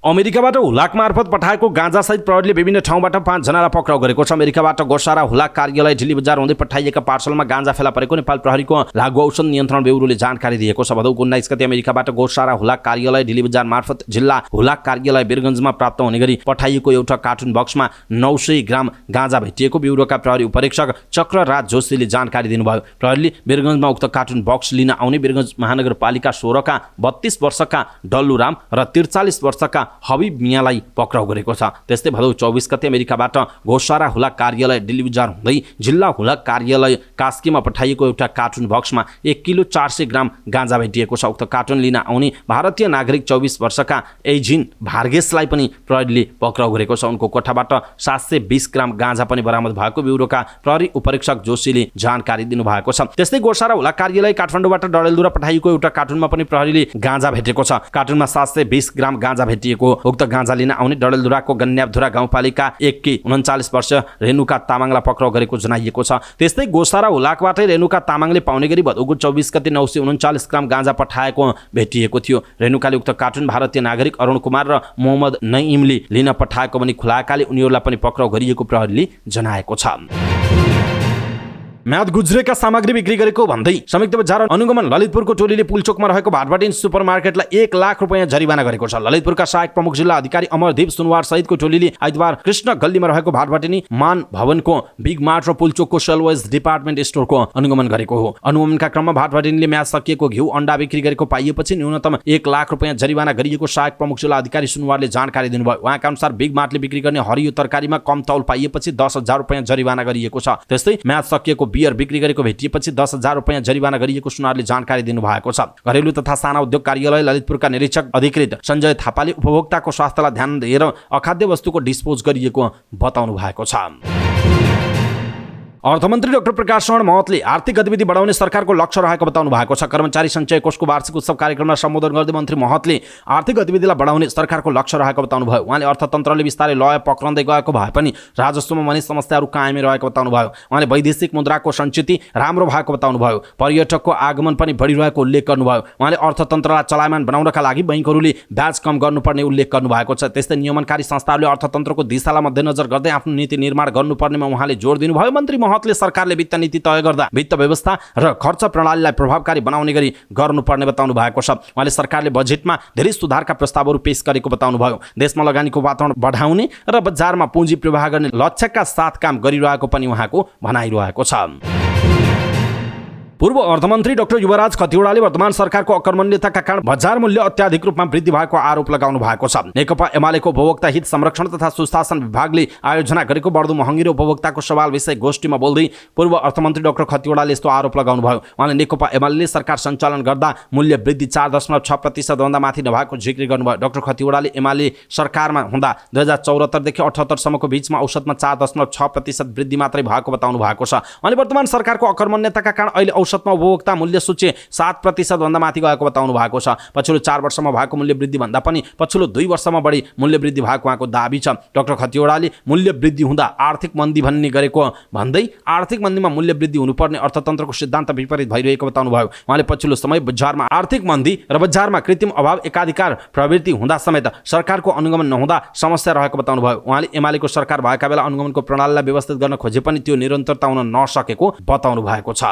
अमेरिकाबाट हुलाक मार्फत पठाएको गाँजासहित प्रहरीले विभिन्न ठाउँबाट 5 जनालाई पक्राउ गरेको छ। अमेरिकाबाट गोसारा हुलाक कार्यालय दिल्ली बजार हुँदै पठाइएका पार्सलमा गाँजा फेला परेको नेपाल प्रहरीको लागु औषध नियन्त्रण ब्युरोले जानकारी दिएको छ। भदौ 19 गते अमेरिकाबाट गोसारा हुलाक कार्यालय दिल्ली बजार मार्फत जिल्ला हुलाक कार्यालय वीरगञ्जमा प्राप्त हुने गरी पठाइएको एउटा कार्टुन बक्समा 900 ग्राम गाँजा भेटिएको ब्युरोका प्रहरी उपरीक्षक चक्रराज जोशीले जानकारी दिनुभयो। प्रहरीले वीरगञ्जमा उक्त कार्टुन बक्स लिन आउने वीरगञ्ज महानगरपालिका 16 का 32 वर्षका डल्लुराम र 43 वर्षका हबिब मियालाई पक्राउ गरेको छ। त्यस्तै भदौ 24 गते अमेरिकाबाट गोसारा हुलाक कार्यालय दिल्ली बजार हुँदै जिल्ला हुलाक कार्यालय कास्कीमा पठाइएको एउटा कार्टुन बक्समा 1 किलो 400 ग्राम गाँजा भेटिएको छ। उक्त कार्टुन लिन आउने भारतीय नागरिक 24 वर्षका एजिन भार्गेसलाई पनि प्रहरीले पक्राउ गरेको छ। उनको कोठाबाट 720 ग्राम गाँजा पनि बरामद भएको ब्युरोका प्रहरी उपरीक्षक जोशीले जानकारी दिनुभएको छ। त्यस्तै गोसारा हुलाक कार्यालय काठमाडौँबाट डडेलधुरा पठाइएको एउटा कार्टुनमा पनि प्रहरीले गाँजा भेटेको छ। कार्टुनमा 720 ग्राम गाँजा भेटिएको। उक्त गाँजा लिन आउने डडेलधुराको गन्याबधुरा गाउँपालिका 1 की 39 वर्ष रेणुका तामाङलाई पक्राउ गरेको जनाइएको छ। त्यस्तै गोसारा हुलाकबाटै रेणुका तामाङले पाउने गरी भदौको 24 गते 939 ग्राम गाँजा पठाएको भेटिएको थियो। रेणुकाले उक्त कार्टुन भारतीय नागरिक अरुण कुमार र मोहम्मद नईमले लिन पठाएको पनि खुलाएकाले उनीहरूलाई पनि पक्राउ गरिएको प्रहरीले जनाएको छ। म्याद गुज्रेका सामग्री बिक्री गरेको भन्दै संयुक्त बजार अनुगमन ललितपुरको टोलीले पुलचोकमा रहेको भाटभाटिन सुपरमार्केटलाई 1 लाख रुपैयाँ जरिवाना गरेको छ। ललितपुरका सहायक प्रमुख जिल्ला अधिकारी अमरदीप सुनवार सहितको टोलीले आइतबार कृष्ण गल्लीमा रहेको भाटभाटिनी मान भवनको बिग मार्ट र पुलचोकको सेलवेज डिपार्टमेन्ट स्टोरको अनुगमन गरेको हो। अनुगमनका क्रममा भाटभाटिनीले म्याद सकिएको घिउ अण्डा बिक्री गरेको पाइएपछि न्यूनतम 1 लाख रुपैयाँ जरिवाना गरिएको सहायक प्रमुख जिल्ला अधिकारी सुनवारले जानकारी दिनुभयो। उहाँका अनुसार बिग मार्टले बिक्री गर्ने हरियो तरकारीमा कम तौल पाइएपछि 10,000 रुपैयाँ जरिवाना गरिएको छ। त्यस्तै म्याद सकिएको बियर बिक्री गरेको भेटिएपछि 10,000 रुपैयाँ जरिवाना गरिएको सुनवारले जानकारी दिनुभएको छ। घरेलु तथा साना उद्योग कार्यालय ललितपुरका निरीक्षक अधिकृत सञ्जय थापाले उपभोक्ताको स्वास्थ्यलाई ध्यान दिएर अखाद्य वस्तुको डिस्पोज गरिएको बताउनु भएको छ। अर्थमन्त्री डाक्टर प्रकाश शरण महतले आर्थिक गतिविधि बढाउने सरकारको लक्ष्य रहेको बताउनु भएको छ। कर्मचारी सञ्चय कोषको वार्षिक उत्सव कार्यक्रमलाई सम्बोधन गर्दै मन्त्री महतले आर्थिक गतिविधिलाई बढाउने सरकारको लक्ष्य रहेको बताउनु भयो। उहाँले अर्थतन्त्रले बिस्तारै लय पक्रँदै गएको भए पनि राजस्वमा भने समस्याहरू कायमै रहेको बताउनु भयो। उहाँले वैदेशिक मुद्राको सञ्चिति राम्रो भएको बताउनु भयो। पर्यटकको आगमन पनि बढिरहेको उल्लेख गर्नुभयो। उहाँले अर्थतन्त्रलाई चलायमान बनाउनका लागि बैंकहरूले ब्याज कम गर्नुपर्ने उल्लेख गर्नुभएको छ। त्यस्तै नियमनकारी संस्थाहरूले अर्थतन्त्रको दिशालाई मध्यनजर गर्दै आफ्नो नीति निर्माण गर्नुपर्नेमा उहाँले जोड दिनुभयो। मन्त्री महतले सरकारले वित्त नीति तय गर्दा वित्त व्यवस्था र खर्च प्रणालीलाई प्रभावकारी बनाउने गरी गर्नुपर्ने बताउनु भएको छ। उहाँले सरकारले बजेटमा धेरै सुधारका प्रस्तावहरू पेश गरेको बताउनु भयो। देशमा लगानीको वातावरण बढाउने र बजारमा पुँजी प्रवाह गर्ने लक्ष्यका साथ काम गरिरहेको पनि उहाँको भनाइरहेको छ। पूर्व अर्थमन्त्री डाक्टर युवराज खतिवडाले वर्तमान सरकारको अकर्मण्यताका कारण बजार मूल्य अत्याधिक रूपमा वृद्धि भएको आरोप लगाउनु भएको छ। नेकपा एमालेको उपभोक्ता हित संरक्षण तथा सुशासन विभागले आयोजना गरेको बढ्दो महँगी र उपभोक्ताको सवाल विषय गोष्ठीमा बोल्दै पूर्व अर्थमन्त्री डाक्टर खतिवडाले यस्तो आरोप लगाउनु भयो। उहाँले नेकपा एमाले सरकार सञ्चालन गर्दा मूल्य वृद्धि 4.6% भन्दा माथि नभएको जिक्र गर्नुभयो। डाक्टर खतिवडाले एमाले सरकारमा हुँदा 2074 देखि 78 सम्मको बीचमा औसतमा 4.6% वृद्धि मात्रै भएको बताउनु भएको छ। अनि वर्तमान सरकारको अकर्मण्यताका कारण अहिले औसतमा उपभोक्ता मूल्य सूची 7% भन्दा माथि गएको बताउनु भएको छ। पछिल्लो 4 वर्षमा भएको मूल्य वृद्धि भन्दा पनि पछिल्लो 2 वर्षमा बढी मूल्य वृद्धि भएको उहाँको दाबी छ। डाक्टर खतिवडाले मूल्य वृद्धि हुँदा आर्थिक मन्दी भन्ने गरेको भन्दै आर्थिक मन्दीमा मूल्य वृद्धि हुनुपर्ने अर्थतन्त्रको सिद्धान्त विपरीत भइरहेको बताउनु भयो। उहाँले पछिल्लो समय बजारमा आर्थिक मन्दी र बजारमा कृत्रिम अभाव एकाधिकार प्रवृत्ति हुँदा समेत सरकारको अनुगमन नहुँदा समस्या रहेको बताउनु भयो। उहाँले एमालेको सरकार भएका बेला अनुगमनको प्रणालीलाई व्यवस्थित गर्न खोजे पनि त्यो निरन्तरता हुन नसकेको बताउनु भएको छ।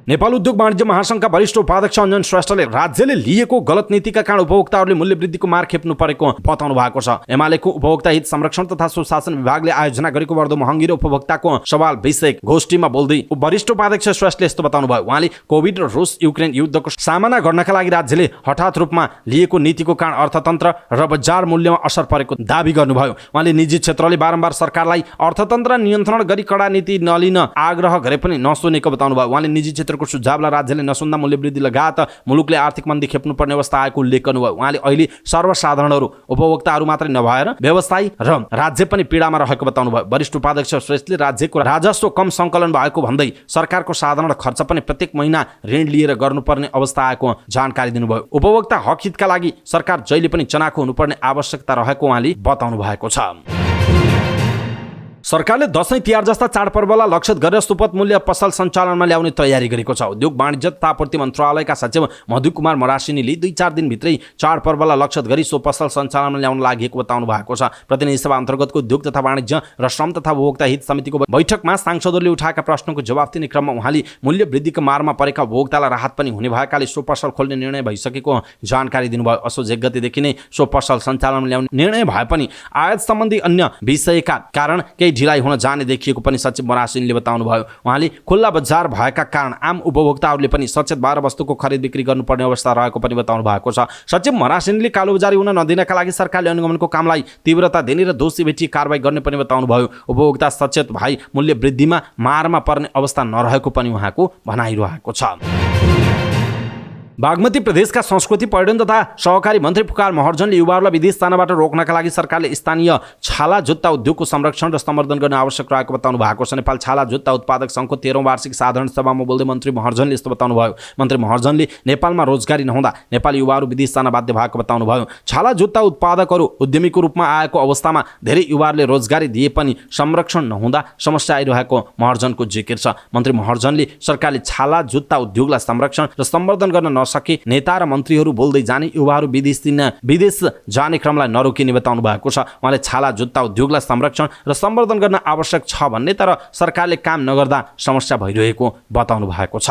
नेपाल उद्योग वाणिज्य महासंघका वरिष्ठ उपाध्यक्ष अञ्जन श्रेष्ठले राज्यले लिएको गलत नीतिका कारण उपभोक्ताहरूले मूल्य वृद्धिको मार खेप्नु परेको बताउनु भएको छ। एमालेको उपभोक्ता हित संरक्षण तथा सुशासन विभागले आयोजना गरेको बढ्दो महँगी र उपभोक्ताको सवाल विषयक गोष्ठीमा बोल्दै वरिष्ठ उपाध्यक्ष श्रेष्ठले यस्तो बताउनु भयो। उहाँले कोभिड र रुस युक्रेन युद्धको सामना गर्नका लागि राज्यले हठात रूपमा लिएको नीतिको कारण अर्थतन्त्र र बजार मूल्यमा असर परेको दाबी गर्नुभयो। उहाँले निजी क्षेत्रले बारम्बार सरकारलाई अर्थतन्त्र नियन्त्रण गरी कडा नीति नलिन आग्रह गरे पनि नसुनेको बताउनु भयो। उहाँले निजी क्षेत्रको सुझावलाई राज्यले नसुन्दा मूल्य वृद्धि लगायत मुलुकले आर्थिक मन्दी खेप्नुपर्ने अवस्था आएको उल्लेख गर्नुभयो। उहाँले अहिले सर्वसाधारणहरू उपभोक्ताहरू मात्रै नभएर व्यवसायी र राज्य पनि पीडामा रहेको बताउनु भयो। वरिष्ठ उपाध्यक्ष श्रेष्ठले राज्यको राजस्व कम सङ्कलन भएको भन्दै सरकारको साधारण खर्च पनि प्रत्येक महिना ऋण लिएर गर्नुपर्ने अवस्था आएको जानकारी दिनुभयो। उपभोक्ता हक हितका लागि सरकार जहिले पनि चनाखो हुनुपर्ने आवश्यकता रहेको उहाँले बताउनु भएको छ। सरकारले दशैं तिहार जस्ता चाडपर्वलाई लक्षित गरेर सुपथ मूल्य पसल सञ्चालनमा ल्याउने तयारी गरेको छ। उद्योग वाणिज्य तथा आपूर्ति मन्त्रालयका सचिव मधु कुमार मरासिनीले 2-4 दिनभित्रै चाडपर्वलाई लक्षित गरी सो पसल सञ्चालनमा ल्याउन लागेको बताउनु भएको छ। प्रतिनिधि सभा अन्तर्गतको उद्योग तथा वाणिज्य र श्रम तथा उपभोक्ता हित समितिको बैठकमा सांसदहरूले उठाएका प्रश्नको जवाफ दिने क्रममा उहाँले मूल्य वृद्धिको मारमा परेका उपभोक्तालाई राहत पनि हुने भएकाले सो पसल खोल्ने निर्णय भइसकेको जानकारी दिनुभयो। असोज 1 गतेदेखि नै सो पसल सञ्चालनमा ल्याउने निर्णय भए पनि आयात सम्बन्धी अन्य विषयका कारण केही ढिलाइ हुन जाने देखिएको पनि सचिव मरासिनीले बताउनु भयो। उहाँले खुल्ला बजार भएका कारण आम उपभोक्ताहरूले पनि सचेत भएर वस्तुको खरिद बिक्री गर्नुपर्ने अवस्था रहेको पनि बताउनु भएको छ। सचिव मरासिनीले कालोबजारी हुन नदिनका लागि सरकारले अनुगमनको कामलाई तीव्रता दिने र दोषी भेटी कारबाही गर्ने पनि बताउनु भयो। उपभोक्ता सचेत भई मूल्य वृद्धिमा मारमा पर्ने अवस्था नरहेको पनि उहाँको भनाइरहेको छ। बागमती प्रदेशका संस्कृति पर्यटन तथा सहकारी मन्त्री पुकार महर्जनले युवाहरूलाई विदेश जानबाट रोक्नका लागि सरकारले स्थानीय छाला जुत्ता उद्योगको संरक्षण र सम्वर्धन गर्न आवश्यक रहेको बताउनु भएको छ। नेपाल छाला जुत्ता उत्पादक सङ्घको 13औं वार्षिक साधारण सभामा बोल्दै मन्त्री महर्जनले यस्तो बताउनु भयो। मन्त्री महर्जनले नेपालमा रोजगारी नहुँदा नेपाली युवाहरू विदेश जान बाध्य भएको बताउनु भयो। छाला जुत्ता उत्पादकहरू उद्यमीको रूपमा आएको अवस्थामा धेरै युवाहरूले रोजगारी दिए पनि संरक्षण नहुँदा समस्या आइरहेको महर्जनको जिकिर छ। मन्त्री महर्जनले सरकारले छाला जुत्ता उद्योगलाई संरक्षण र सम्वर्धन गर्न सके नेता र मन्त्रीहरू बोल्दै जाने युवाहरू विदेश जाने क्रमलाई नरोकिने बताउनु भएको छ। उहाँले छाला जुत्ता उद्योगलाई संरक्षण र सम्वर्धन गर्न आवश्यक छ भन्ने तर सरकारले काम नगर्दा समस्या भइरहेको बताउनु भएको छ।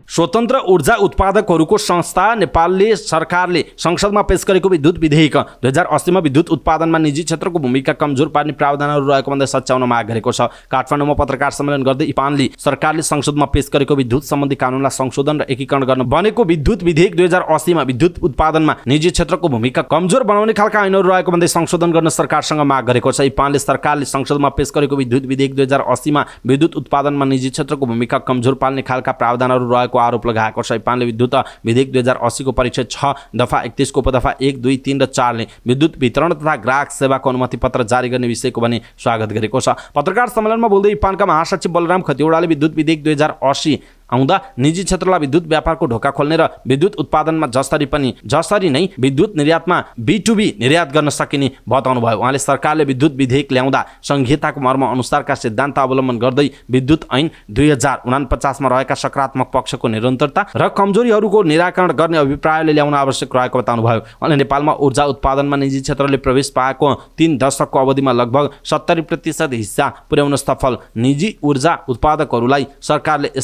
स्वतन्त्र ऊर्जा उत्पादकहरूको संस्था नेपालले सरकारले संसदमा पेश गरेको विद्युत विधेयक 2080 मा विद्युत उत्पादनमा निजी क्षेत्रको भूमिका कमजोर पार्ने प्रावधानहरू रहेको भन्दै सच्याउन माग गरेको छ। काठमाडौँमा पत्रकार सम्मेलन गर्दै इपानले सरकारले संसदमा पेश गरेको विद्युत सम्बन्धी कानुनलाई संशोधन र एकीकरण गर्न बनेको विद्युत विधेयक 2080 मा विद्युत उत्पादनमा निजी क्षेत्रको भूमिका कमजोर बनाउने खालका ऐनहरू रहेको भन्दै संशोधन गर्न सरकारसँग माग गरेको छ। इपानले सरकारले संसदमा पेश गरेको विद्युत विधेयक 2080 मा विद्युत उत्पादनमा निजी क्षेत्रको भूमिका कमजोर पार्ने खालका प्रावधानहरू रहेको आरोप लगाएको छ। इपानले विद्युत विधेयक 2080 को परिच्छेद 6 दफा 31 को उपदफा 1, 2, 3 र 4 ले विद्युत वितरण तथा ग्राहक सेवाको अनुमति पत्र जारी गर्ने विषयको पनि स्वागत गरेको छ। पत्रकार सम्मेलनमा बोल्दै इपानका महासचिव बलराम खतिवडाले विद्युत विधेयक 2080 आउँदा निजी क्षेत्रलाई विद्युत व्यापारको ढोका खोल्ने र विद्युत उत्पादनमा जसरी नै विद्युत निर्यातमा B2B निर्यात गर्न सकिने बताउनु भयो। उहाँले सरकारले विद्युत विधेयक ल्याउँदा संहिताको मर्म अनुसारका सिद्धान्त अवलम्बन गर्दै विद्युत ऐन 2049 मा रहेका सकारात्मक पक्षको निरन्तरता र कमजोरीहरूको निराकरण गर्ने अभिप्रायले ल्याउन आवश्यक रहेको बताउनु भयो। उहाँले नेपालमा ऊर्जा उत्पादनमा निजी क्षेत्रले प्रवेश पाएको 3 दशकको अवधिमा लगभग 70% हिस्सा पुर्याउन सफल निजी ऊर्जा उत्पादकहरूलाई सरकारले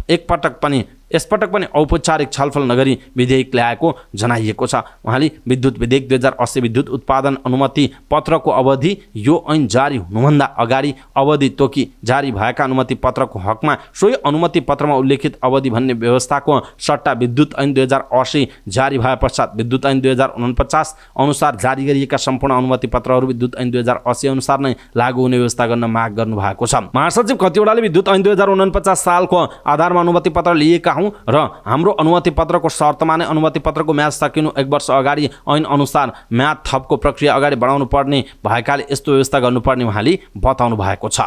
एकपटक पनि यसपटक पनि औपचारिक छलफल नगरी विधेयक ल्याएको जनाइएको छ। उहाँले विद्युत विधेयक 2080 विद्युत उत्पादन अनुमति पत्रको अवधि यो ऐन जारी हुनुभन्दा अगाडि अवधि तोकी जारी भएका अनुमति पत्रको हकमा सोही अनुमति पत्रमा उल्लेखित अवधि भन्ने व्यवस्थाको सट्टा विद्युत ऐन 2080 जारी भए पश्चात विद्युत ऐन 2049 अनुसार जारी गरिएका सम्पूर्ण अनुमति पत्रहरू विद्युत ऐन 2080 अनुसार नै लागू हुने व्यवस्था गर्न माग गर्नु भएको छ। महासचिव खतिवडाले विद्युत ऐन 2049 सालको आधारमा अनुमति पत्र लिएका हौं र हाम्रो अनुमति पत्रको शर्तमा नै अनुमति पत्रको म्याद सकिनु 1 वर्ष अगाडि ऐन अनुसार म्याद थपको प्रक्रिया अगाडि बढाउनु पर्ने भएकाले यस्तो व्यवस्था गर्नुपर्ने उहाँले बताउनु भएको छ।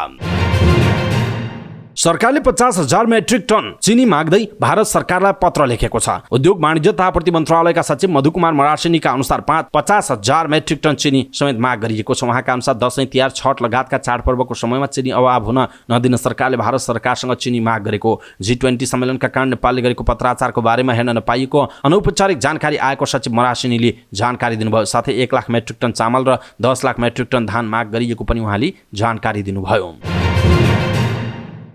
सरकारले 50,000 मेट्रिक टन चिनी माग्दै भारत सरकारलाई पत्र लेखेको छ। उद्योग वाणिज्य तथा आपूर्ति मन्त्रालयका सचिव मधुकुमार मरासिनीका अनुसार 50,000 मेट्रिक टन चिनी समेत माग गरिएको छ। उहाँका अनुसार दशैं तिहार छठ लगायतका चाडपर्वको समयमा चिनी अभाव हुन नदिन सरकारले भारत सरकारसँग चिनी माग गरेको। G20 सम्मेलनका कारण नेपालले गरेको पत्राचारको बारेमा हेर्न नपाइएको अनौपचारिक जानकारी आएको सचिव मरासिनीले जानकारी दिनुभयो। साथै 1 लाख मेट्रिक टन चामल र 10 लाख मेट्रिक टन धान माग गरिएको पनि उहाँले जानकारी दिनुभयो।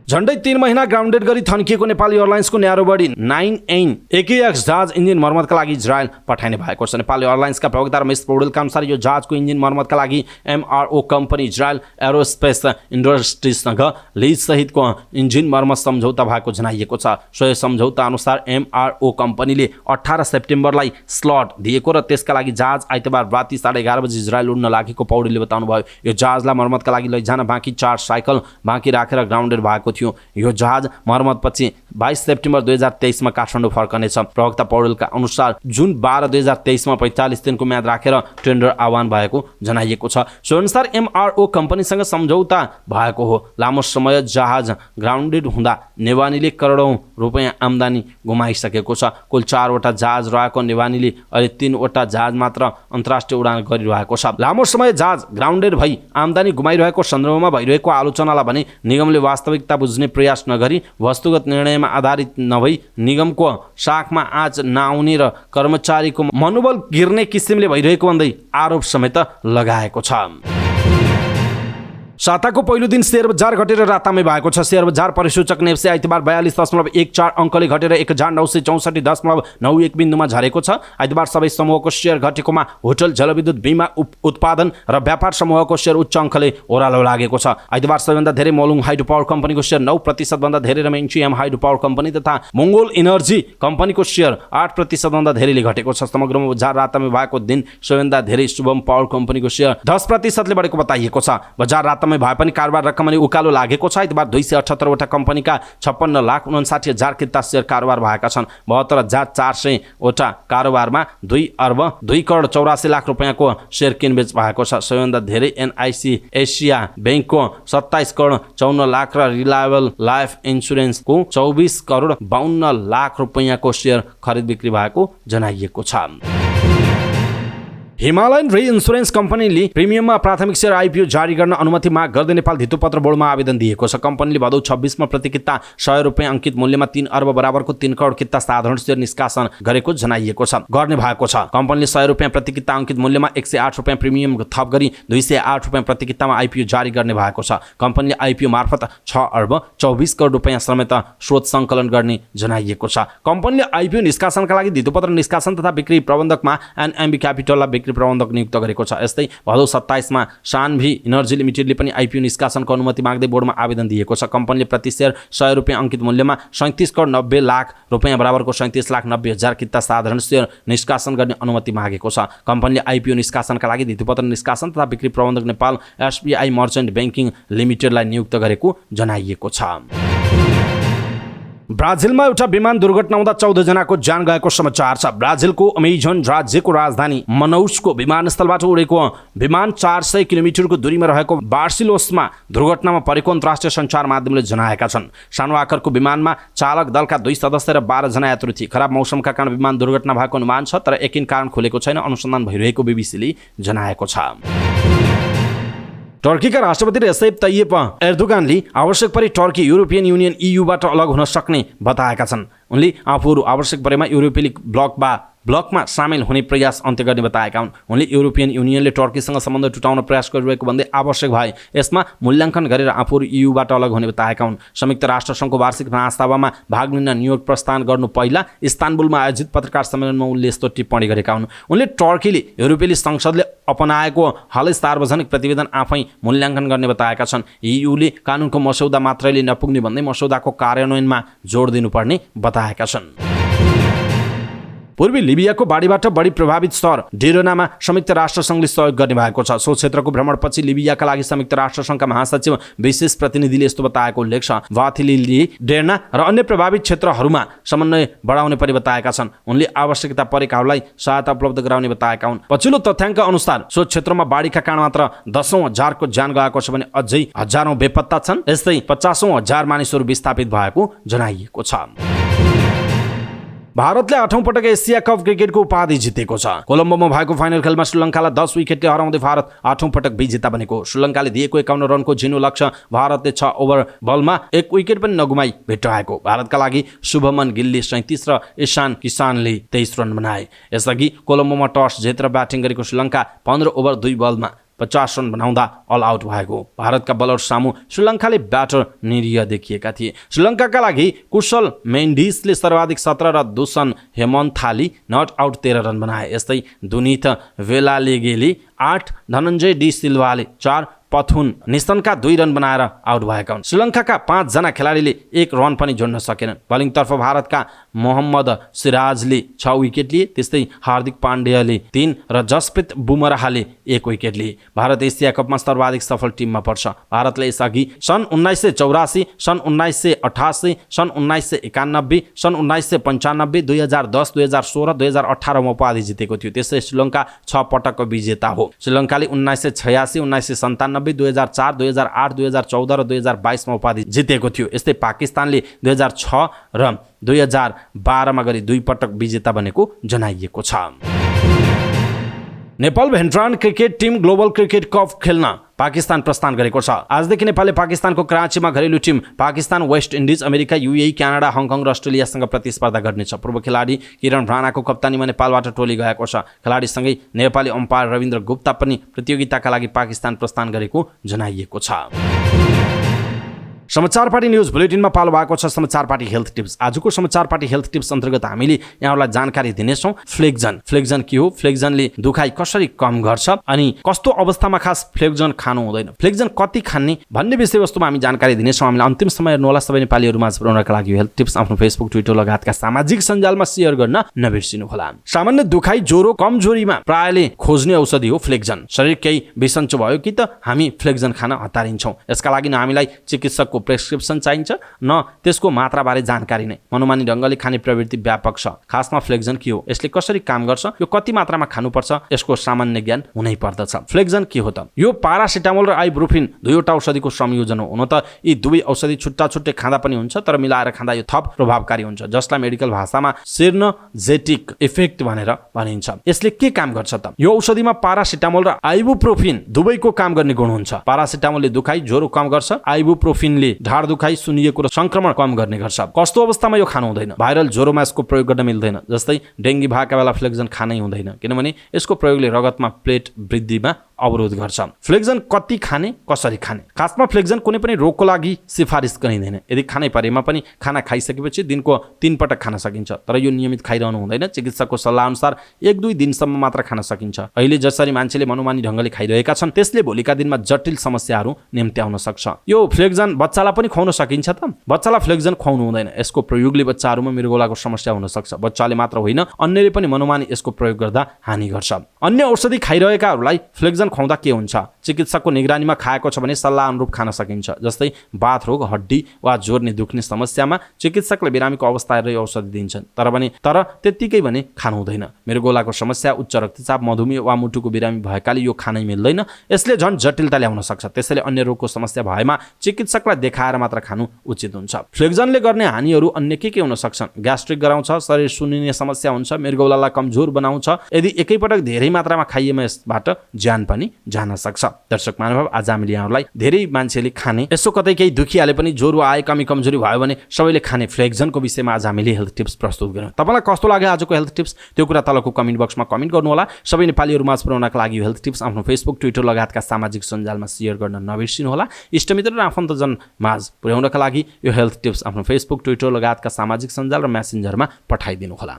झण्डै 3 महिना ग्राउन्डेड गरी थन्किएको नेपाली एयरलाइन्सको न्यारोबडी 9N AKX जहाज इन्जिन मर्मतका लागि इजरायल पठाइने भएको छ। नेपाली एयरलाइन्सका प्रवक्ता रमेश पौडेलका अनुसार यो जहाजको इन्जिन मर्मतका लागि MRO कम्पनी इजरायल एरोस्पेस इन्डस्ट्रिजसँग लिज सहितको इन्जिन मर्मत सम्झौता भएको जनाइएको छ। सोही सम्झौता अनुसार MRO कम्पनीले 18 सेप्टेम्बरलाई स्लट दिएको र त्यसका लागि जहाज आइतबार राति 11:30 बजे इजरायल उड्न लागेको पौडेलले बताउनुभयो। यो जहाजलाई मर्मतका लागि लैजान बाँकी 4 साइकल बाँकी राखेर ग्राउन्डेड भएको थियो। यो जहाज मर्मतपछि 22 सेप्टेम्बर 2023 मा काठमाडौँ फर्कनेछ। प्रवक्ता पौडेलका अनुसार जुन 12 2023 मा 45 दिनको म्याद राखेर टेन्डर आह्वान भएको जनाइएको छ। सोअनुसार MRO कम्पनीसँग सम्झौता भएको हो। लामो समय जहाज ग्राउन्डेड हुँदा नेवानीले करोडौं रुपैयाँ आम्दानी गुमाइसकेको छ। कुल 4 वटा जहाज रहेको नेवानीले अहिले 3 वटा जहाज मात्र अन्तर्राष्ट्रिय उडान गरिरहेको छ। लामो समय जहाज ग्राउन्डेड भई आम्दानी गुमाइरहेको सन्दर्भमा भइरहेको आलोचनालाई भने निगमले वास्तविकता बुझ्ने प्रयास नगरी वस्तुगत निर्णयमा आधारित नभई निगमको शाखमा आज नआउने र कर्मचारीको मनोबल गिर्ने किसिमले भइरहेको भन्दै आरोप समेत लगाएको छ। साताको पहिलो दिन शेयर बजार घटेर रातामै भएको छ। शेयर बजार परिसूचक नेप्से आइतबार 42.14 अङ्कले घटेर 1964.91 बिन्दुमा झरेको छ। आइतबार सबै समूहको शेयर घटेकोमा होटल जलविद्युत बीमा उत्पादन र व्यापार समूहको शेयर उच्च अङ्कले ओह्रालो लागेको छ। आइतबार सबैभन्दा धेरै मोलुङ हाइड्रो पावर कम्पनीको शेयर 9% भन्दा धेरै र मेङ्चियम हाइड्रो पावर कम्पनी तथा मङ्गोल इनर्जी कम्पनीको शेयर 8% भन्दा धेरैले घटेको छ। समग्रमा बजार रातामै भएको दिन सबैभन्दा धेरै शुभम पावर कम्पनीको शेयर 10% ले बढेको बताइएको छ। बजार रातामै भए पनि कारोबार रकम उकालो लागेको छ। आइतबार 278 वटा कम्पनीका 56,59,000 किता शेयर कारोबार भएका छन्। 72,400 वटा कारोबारमा 2,02,84,00,000 रुपैयाँको शेयर किनबेच भएको छ। सबैभन्दा धेरै NIC एसिया बैंकको 27,54,00,000 र रिलायबल लाइफ इन्सुरेन्सको 24,52,00,000 रुपैयाँको शेयर खरिद बिक्री भएको जनाइएको छ। हिमालयन रे इन्सुरेन्स कम्पनीले प्रिमियममा प्राथमिक शेयर IPO जारी गर्न अनुमति माग गर्दै नेपाल धितोपत्र बोर्डमा आवेदन दिएको छ। कम्पनीले भदौ 26 मा प्रति किता 100 रुपैयाँ अङ्कित मूल्यमा 3 अर्ब बराबरको 3 करोड किता साधारण शेयर निष्कासन गरेको जनाइएको छ गर्ने भएको छ। कम्पनीले 100 रुपैयाँ प्रति किता अङ्कित मूल्यमा 108 रुपैयाँ प्रिमियम थप गरी 208 रुपैयाँ प्रति कितामा IPO जारी गर्ने भएको छ। कम्पनीले IPO मार्फत 6 अर्ब 24 करोड रुपैयाँ समेत स्रोत सङ्कलन गर्ने जनाइएको छ। कम्पनीले IPO निष्कासनका लागि धितोपत्र निष्कासन तथा बिक्री प्रबन्धकमा NMB क्यापिटललाई प्रबन्धक नियुक्त गरेको छ। यस्तै भदौ 27 मा शानभी इनर्जी लिमिटेडले पनि IPO निष्कासनको अनुमति माग्दै बोर्डमा आवेदन दिएको छ। कम्पनीले प्रति शेयर 100 रुपैयाँ अङ्कित मूल्यमा 37,90,00,000 रुपैयाँ बराबरको 37,90,000 किता साधारण शेयर निष्कासन गर्ने अनुमति मागेको छ। कम्पनीले IPO निष्कासनका लागि धितोपत्र निष्कासन तथा बिक्री प्रबन्धक नेपाल SBI मर्चेन्ट ब्याङ्किङ लिमिटेडलाई नियुक्त गरेको जनाइएको छ। ब्राजिलमा एउटा विमान दुर्घटना हुँदा 14 जनाको ज्यान गएको समाचार छ। ब्राजिलको अमेजन राज्यको राजधानी मनाउसको विमानस्थलबाट उडेको विमान 400 किलोमिटरको दूरीमा रहेको बार्सिलोसमा दुर्घटनामा परेको अन्तर्राष्ट्रिय सञ्चार माध्यमले जनाएका छन्। सानो आकारको विमानमा चालक दलका 2 सदस्य र 12 जना यात्रु थिए। खराब मौसमका कारण विमान दुर्घटना भएको अनुमान छ, तर यकिन कारण खुलेको छैन, अनुसन्धान भइरहेको बीबीसीले जनाएको छ। टर्कीका राष्ट्रपति रेसेप तय्यप एर्दोगानले आवश्यक परे टर्की युरोपियन युनियन EUबाट अलग हुन सक्ने बताएका छन्। उनले आफूहरू आवश्यक परेमा युरोपेली ब्लक वा ब्लकमा सामेल हुने प्रयास अन्त्य गर्ने बताएका हुन्। उनले युरोपियन युनियनले टर्कीसँग सम्बन्ध टुटाउन प्रयास गरिरहेको भन्दै आवश्यक भए यसमा मूल्याङ्कन गरेर आफूहरू EUबाट अलग हुने बताएका हुन्। संयुक्त राष्ट्र सङ्घको वार्षिक महासभामा भाग लिन न्युयोर्क प्रस्थान गर्नु पहिला इस्तानबुलमा आयोजित पत्रकार सम्मेलनमा उनले यस्तो टिप्पणी गरेका हुन्। उनले टर्कीले युरोपेली संसदले अपनाएको हालै सार्वजनिक प्रतिवेदन आफै मूल्याङ्कन गर्ने बताएका छन्। EUले कानुनको मस्यौदा मात्रैले नपुग्ने भन्दै मस्यौदाको कार्यान्वयनमा जोड दिनुपर्ने बताएका छन्। पूर्वी लिबियाको बाढीबाट बढी प्रभावित सहर डेरोनामा संयुक्त राष्ट्र सङ्घले सहयोग गर्ने भएको छ। सो क्षेत्रको भ्रमणपछि लिबियाका लागि संयुक्त राष्ट्र सङ्घका महासचिव विशेष प्रतिनिधिले यस्तो बताएको उल्लेख छ। वाथिलीले डेर्ना र अन्य प्रभावित क्षेत्रहरूमा समन्वय बढाउने पनि बताएका छन्। उनले आवश्यकता परेकाहरूलाई सहायता उपलब्ध गराउने बताएका हुन्। पछिल्लो तथ्याङ्क अनुसार सो क्षेत्रमा बाढीका कारण मात्र 10,000 को ज्यान गएको छ भने अझै हजारौं बेपत्ता छन्। यस्तै 50,000 मानिसहरू विस्थापित भएको जनाइएको छ। भारतले 8औं पटक एसिया कप क्रिकेटको उपाधि जितेको छ। कोलम्बोमा भएको फाइनल खेलमा श्रीलङ्कालाई 10 विकेटले हराउँदै भारत 8औं पटक विजेता बनेको। श्रीलङ्काले दिएको 51 रनको झिनो लक्ष्य भारतले 6 ओभर बलमा 1 विकेट पनि नगुमाई भेट्टाएको। भारतका लागि शुभमन गिलले 37 र ईशान किसानले 23 रन बनाए। यसअघि कोलम्बोमा टस जितेर ब्याटिङ गरेको श्रीलङ्का 15 ओभर 2 बलमा 50 रन बनाउँदा अल आउट भएको। भारतका बलर सामु श्रीलङ्काले ब्याटर निरीह देखिएका थिए। श्रीलङ्काका लागि कुशल मेन्डिसले सर्वाधिक 17 र दुसन हेमन्थाली नट आउट 13 रन बनाए। यस्तै दुनित वेलालेगेले 8, धनञ्जय डी सिल्वाले 4, पथुन निस्तनका 2 रन बनाएर आउट भएका हुन्। श्रीलङ्काका 5 जना खेलाडीले 1 रन पनि जोड्न सकेनन्। बलिङतर्फ भारतका मोहम्मद सिराजले 6 विकेट लिए। त्यस्तै हार्दिक पाण्डेयले 3 र जसप्रीत बुमराहले 1 विकेट लिए। भारत एसिया कपमा सर्वाधिक सफल टिममा पर्छ। भारतले यसअघि सन् 1984, सन् 1988, सन् 1991, सन् 1995, 2010, 2016, 2018 मा उपाधि जितेको थियो। त्यसै श्रीलङ्का 6 पटकको विजेता हो। श्रीलङ्काले 1986, 1997, 2004, 2008, 2014 र 2022 मा उपाधि जितेको थियो। यस्तै पाकिस्तानले 2006 र 2012 मा गरी 2 पटक विजेता बनेको जनाइएको छ। Nepal veteran cricket team global cricket cup खेल्न पाकिस्तान प्रस्थान गरेको छ। आजदेखि नेपालले पाकिस्तानको कराँचीमा घरेलु team Pakistan, West Indies, America, UAE, Canada, Hong Kong र अस्ट्रेलियासँग प्रतिस्पर्धा गर्नेछ। पूर्व खेलाडी किरण राणाको कप्तानीमा नेपालबाट टोली गएको छ। खेलाडीसँगै नेपाली अम्पायर रविन्द्र गुप्ता पनि प्रतियोगिताका लागि पाकिस्तान प्रस्थान गरेको जनाइएको छ। समाचार पार्टी न्युज बुलेटिनमा पालो भएको छ समाचार पार्टी हेल्थ टिप्स। आजको समाचार पार्टी हेल्थ टिप्स अन्तर्गत हामीले यहाँहरूलाई जानकारी दिनेछौँ फ्लेक्जन के हो, फ्लेक्जनले दुखाइ कसरी कम गर्छ अनि कस्तो अवस्थामा खास फ्लेक्जन खानु हुँदैन, फ्लेक्जन कति खाने भन्ने विषयवस्तुमा हामी जानकारी दिनेछौँ। हामीलाई अन्तिम समय हेर्नुहोला। सबै नेपालीहरू माझ पुर्याउनका लागि हेल्थ टिप्स आफ्नो फेसबुक, ट्विटर लगायतका सामाजिक सञ्जालमा सेयर गर्न नबिर्सिनुहोला। सामान्य दुखाइ, ज्वरो, कमजोरीमा प्रायले खोज्ने औषधि हो फ्लेक्जन। शरीर केही बिसन्चो भयो कि त हामी फ्लेक्जन खान हतारिन्छौँ। यसका लागि न हामीलाई चिकित्सकको प्रेस्क्रिप्सन चाहिन्छ न त्यसको मात्राबारे जानकारी नै। मनोमानी ढङ्गले खाने प्रवृत्ति व्यापक छ। खासमा फ्लेक्जन के हो, यसले कसरी काम गर्छ, यो कति मात्रामा खानुपर्छ, यसको सामान्य ज्ञान हुनै पर्दछ। फ्लेक्जन के हो त? यो पारासिटामोल र आइब्रुफिन दुईवटा औषधिको संयोजन हो। हुन त यी दुवै औषधि छुट्टा छुट्टै खाँदा पनि हुन्छ, तर मिलाएर खाँदा यो थप प्रभावकारी हुन्छ, जसलाई मेडिकल भाषामा सिर्नजेटिक इफेक्ट भनेर भनिन्छ। यसले के काम गर्छ त? यो औषधिमा पारासिटामोल र आइबुप्रोफिन दुवैको काम गर्ने गुण हुन्छ। पारासिटामोलले दुखाइ, ज्वरो कम गर्छ। आइबुप्रोफिनले ढाड दुखाइ, सुनिएको र संक्रमण कम गर्ने गर्छ। कस्तो अवस्थामा यो खानु हुँदैन? भाइरल ज्वरोमा यसको प्रयोग गर्न मिल्दैन। जस्तै डेङ्गी भएका बेला फ्लेक्जन खानै हुँदैन, किनभने यसको प्रयोगले रगतमा प्लेट वृद्धिमा अवरोध गर्छ। फ्लेक्जन कति खाने, कसरी खाने? खासमा फ्लेक्जन कुनै पनि रोगको लागि सिफारिस गरिँदैन। यदि खानै परेमा पनि खाना खाइसकेपछि दिनको 3 पटक खान सकिन्छ, तर यो नियमित खाइरहनु हुँदैन। चिकित्सकको सल्लाह अनुसार 1-2 दिनसम्म मात्र खान सकिन्छ। अहिले जसरी मान्छेले मनोमानी ढङ्गले खाइरहेका छन् त्यसले भोलिका दिनमा जटिल समस्याहरू निम्त्याउन सक्छ। यो फ्लेक्जन बच्चालाई पनि खुवाउन सकिन्छ त? बच्चालाई फ्लेक्जन खुवाउनु हुँदैन। यसको प्रयोगले बच्चाहरूमा मृगौलाको समस्या हुन सक्छ। बच्चाले मात्र होइन, अन्यले पनि मनोमानी यसको प्रयोग गर्दा हानि गर्छ। अन्य औषधि खाइरहेकाहरूलाई फ्लेक्जन खुवाउँदा के हुन्छ? चिकित्सकको निगरानीमा खाएको छ भने सल्लाह अनुरूप खान सकिन्छ। जस्तै बाथ रोग, हड्डी वा जोर्नी दुख्ने समस्यामा चिकित्सकले बिरामीको अवस्था हेरेर औषधि दिन्छन्, तर त्यत्तिकै भने खानु हुँदैन। मृगौलाको समस्या, उच्च रक्तचाप, मधुमेह वा मुटुको बिरामी भएकाले यो खानै मिल्दैन। यसले झन् जटिलता ल्याउन सक्छ। त्यसैले अन्य रोगको समस्या भएमा चिकित्सकलाई देखाएर मात्र खानु उचित हुन्छ। फ्लेक्जनले गर्ने हानिहरू अन्य के हुन सक्छन्? ग्यास्ट्रिक गराउँछ, शरीर सुन्निने समस्या हुन्छ, मृगौलालाई कमजोर बनाउँछ। यदि एकैपटक धेरै मात्रामा खाइएमा यसबाट ज्यान पनि पनि जान सक्छ। दर्शक महानुभाव, आज हामीले यहाँहरूलाई धेरै मान्छेले खाने यसो कतै केही दुखिहाले पनि, ज्वरो आए, कमी कमजोरी भयो भने सबैले खाने फ्लेक्जनको विषयमा आज हामीले हेल्थ टिप्स प्रस्तुत गर्यौँ। तपाईँलाई कस्तो लाग्यो आजको हेल्थ टिप्स, त्यो कुरा तलको कमेन्ट बक्समा कमेन्ट गर्नुहोला। सबै नेपालीहरू माझ पुर्याउनका लागि हेल्थ टिप्स आफ्नो फेसबुक, ट्विटर लगायतका सामाजिक सञ्जालमा सेयर गर्न नबिर्सिनुहोला। इष्टमित्र र आफन्तजन माझ पुर्याउनका लागि यो हेल्थ टिप्स आफ्नो फेसबुक, ट्विटर लगायतका सामाजिक सञ्जाल र मेसेन्जरमा पठाइदिनुहोला।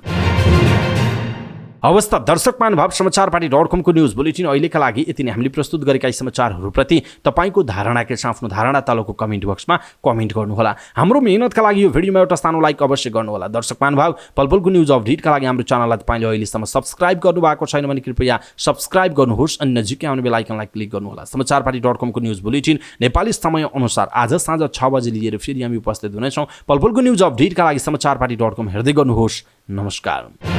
अवस्था दर्शक महानुभाव, समाचारपाटी.com को न्युज बुलेटिन अहिलेका लागि यति नै। हामीले प्रस्तुत गरेका यी समाचारहरूप्रति तपाईँको धारणा के छ, आफ्नो धारणा तलको कमेन्ट बक्समा कमेन्ट गर्नुहोला। हाम्रो मेहनतका लागि यो भिडियोमा एउटा सानो लाइक अवश्य गर्नुहोला। दर्शक महानुभाव, पलपलको न्युज अपडेटका लागि हाम्रो च्यानललाई तपाईँले अहिलेसम्म सब्सक्राइब गर्नुभएको छैन भने कृपया सब्सक्राइब गर्नुहोस् अनि नजिकै आउने बेल आइकनलाई क्लिक गर्नुहोला। समाचारपाटी.com को न्युज बुलेटिन नेपाली समयअनुसार आज साँझ 6 बजे लिएर फेरि हामी उपस्थित हुनेछौँ। पलपलको न्युज अपडेटका लागि समाचारपाटी.com हेर्दै गर्नुहोस्। नमस्कार।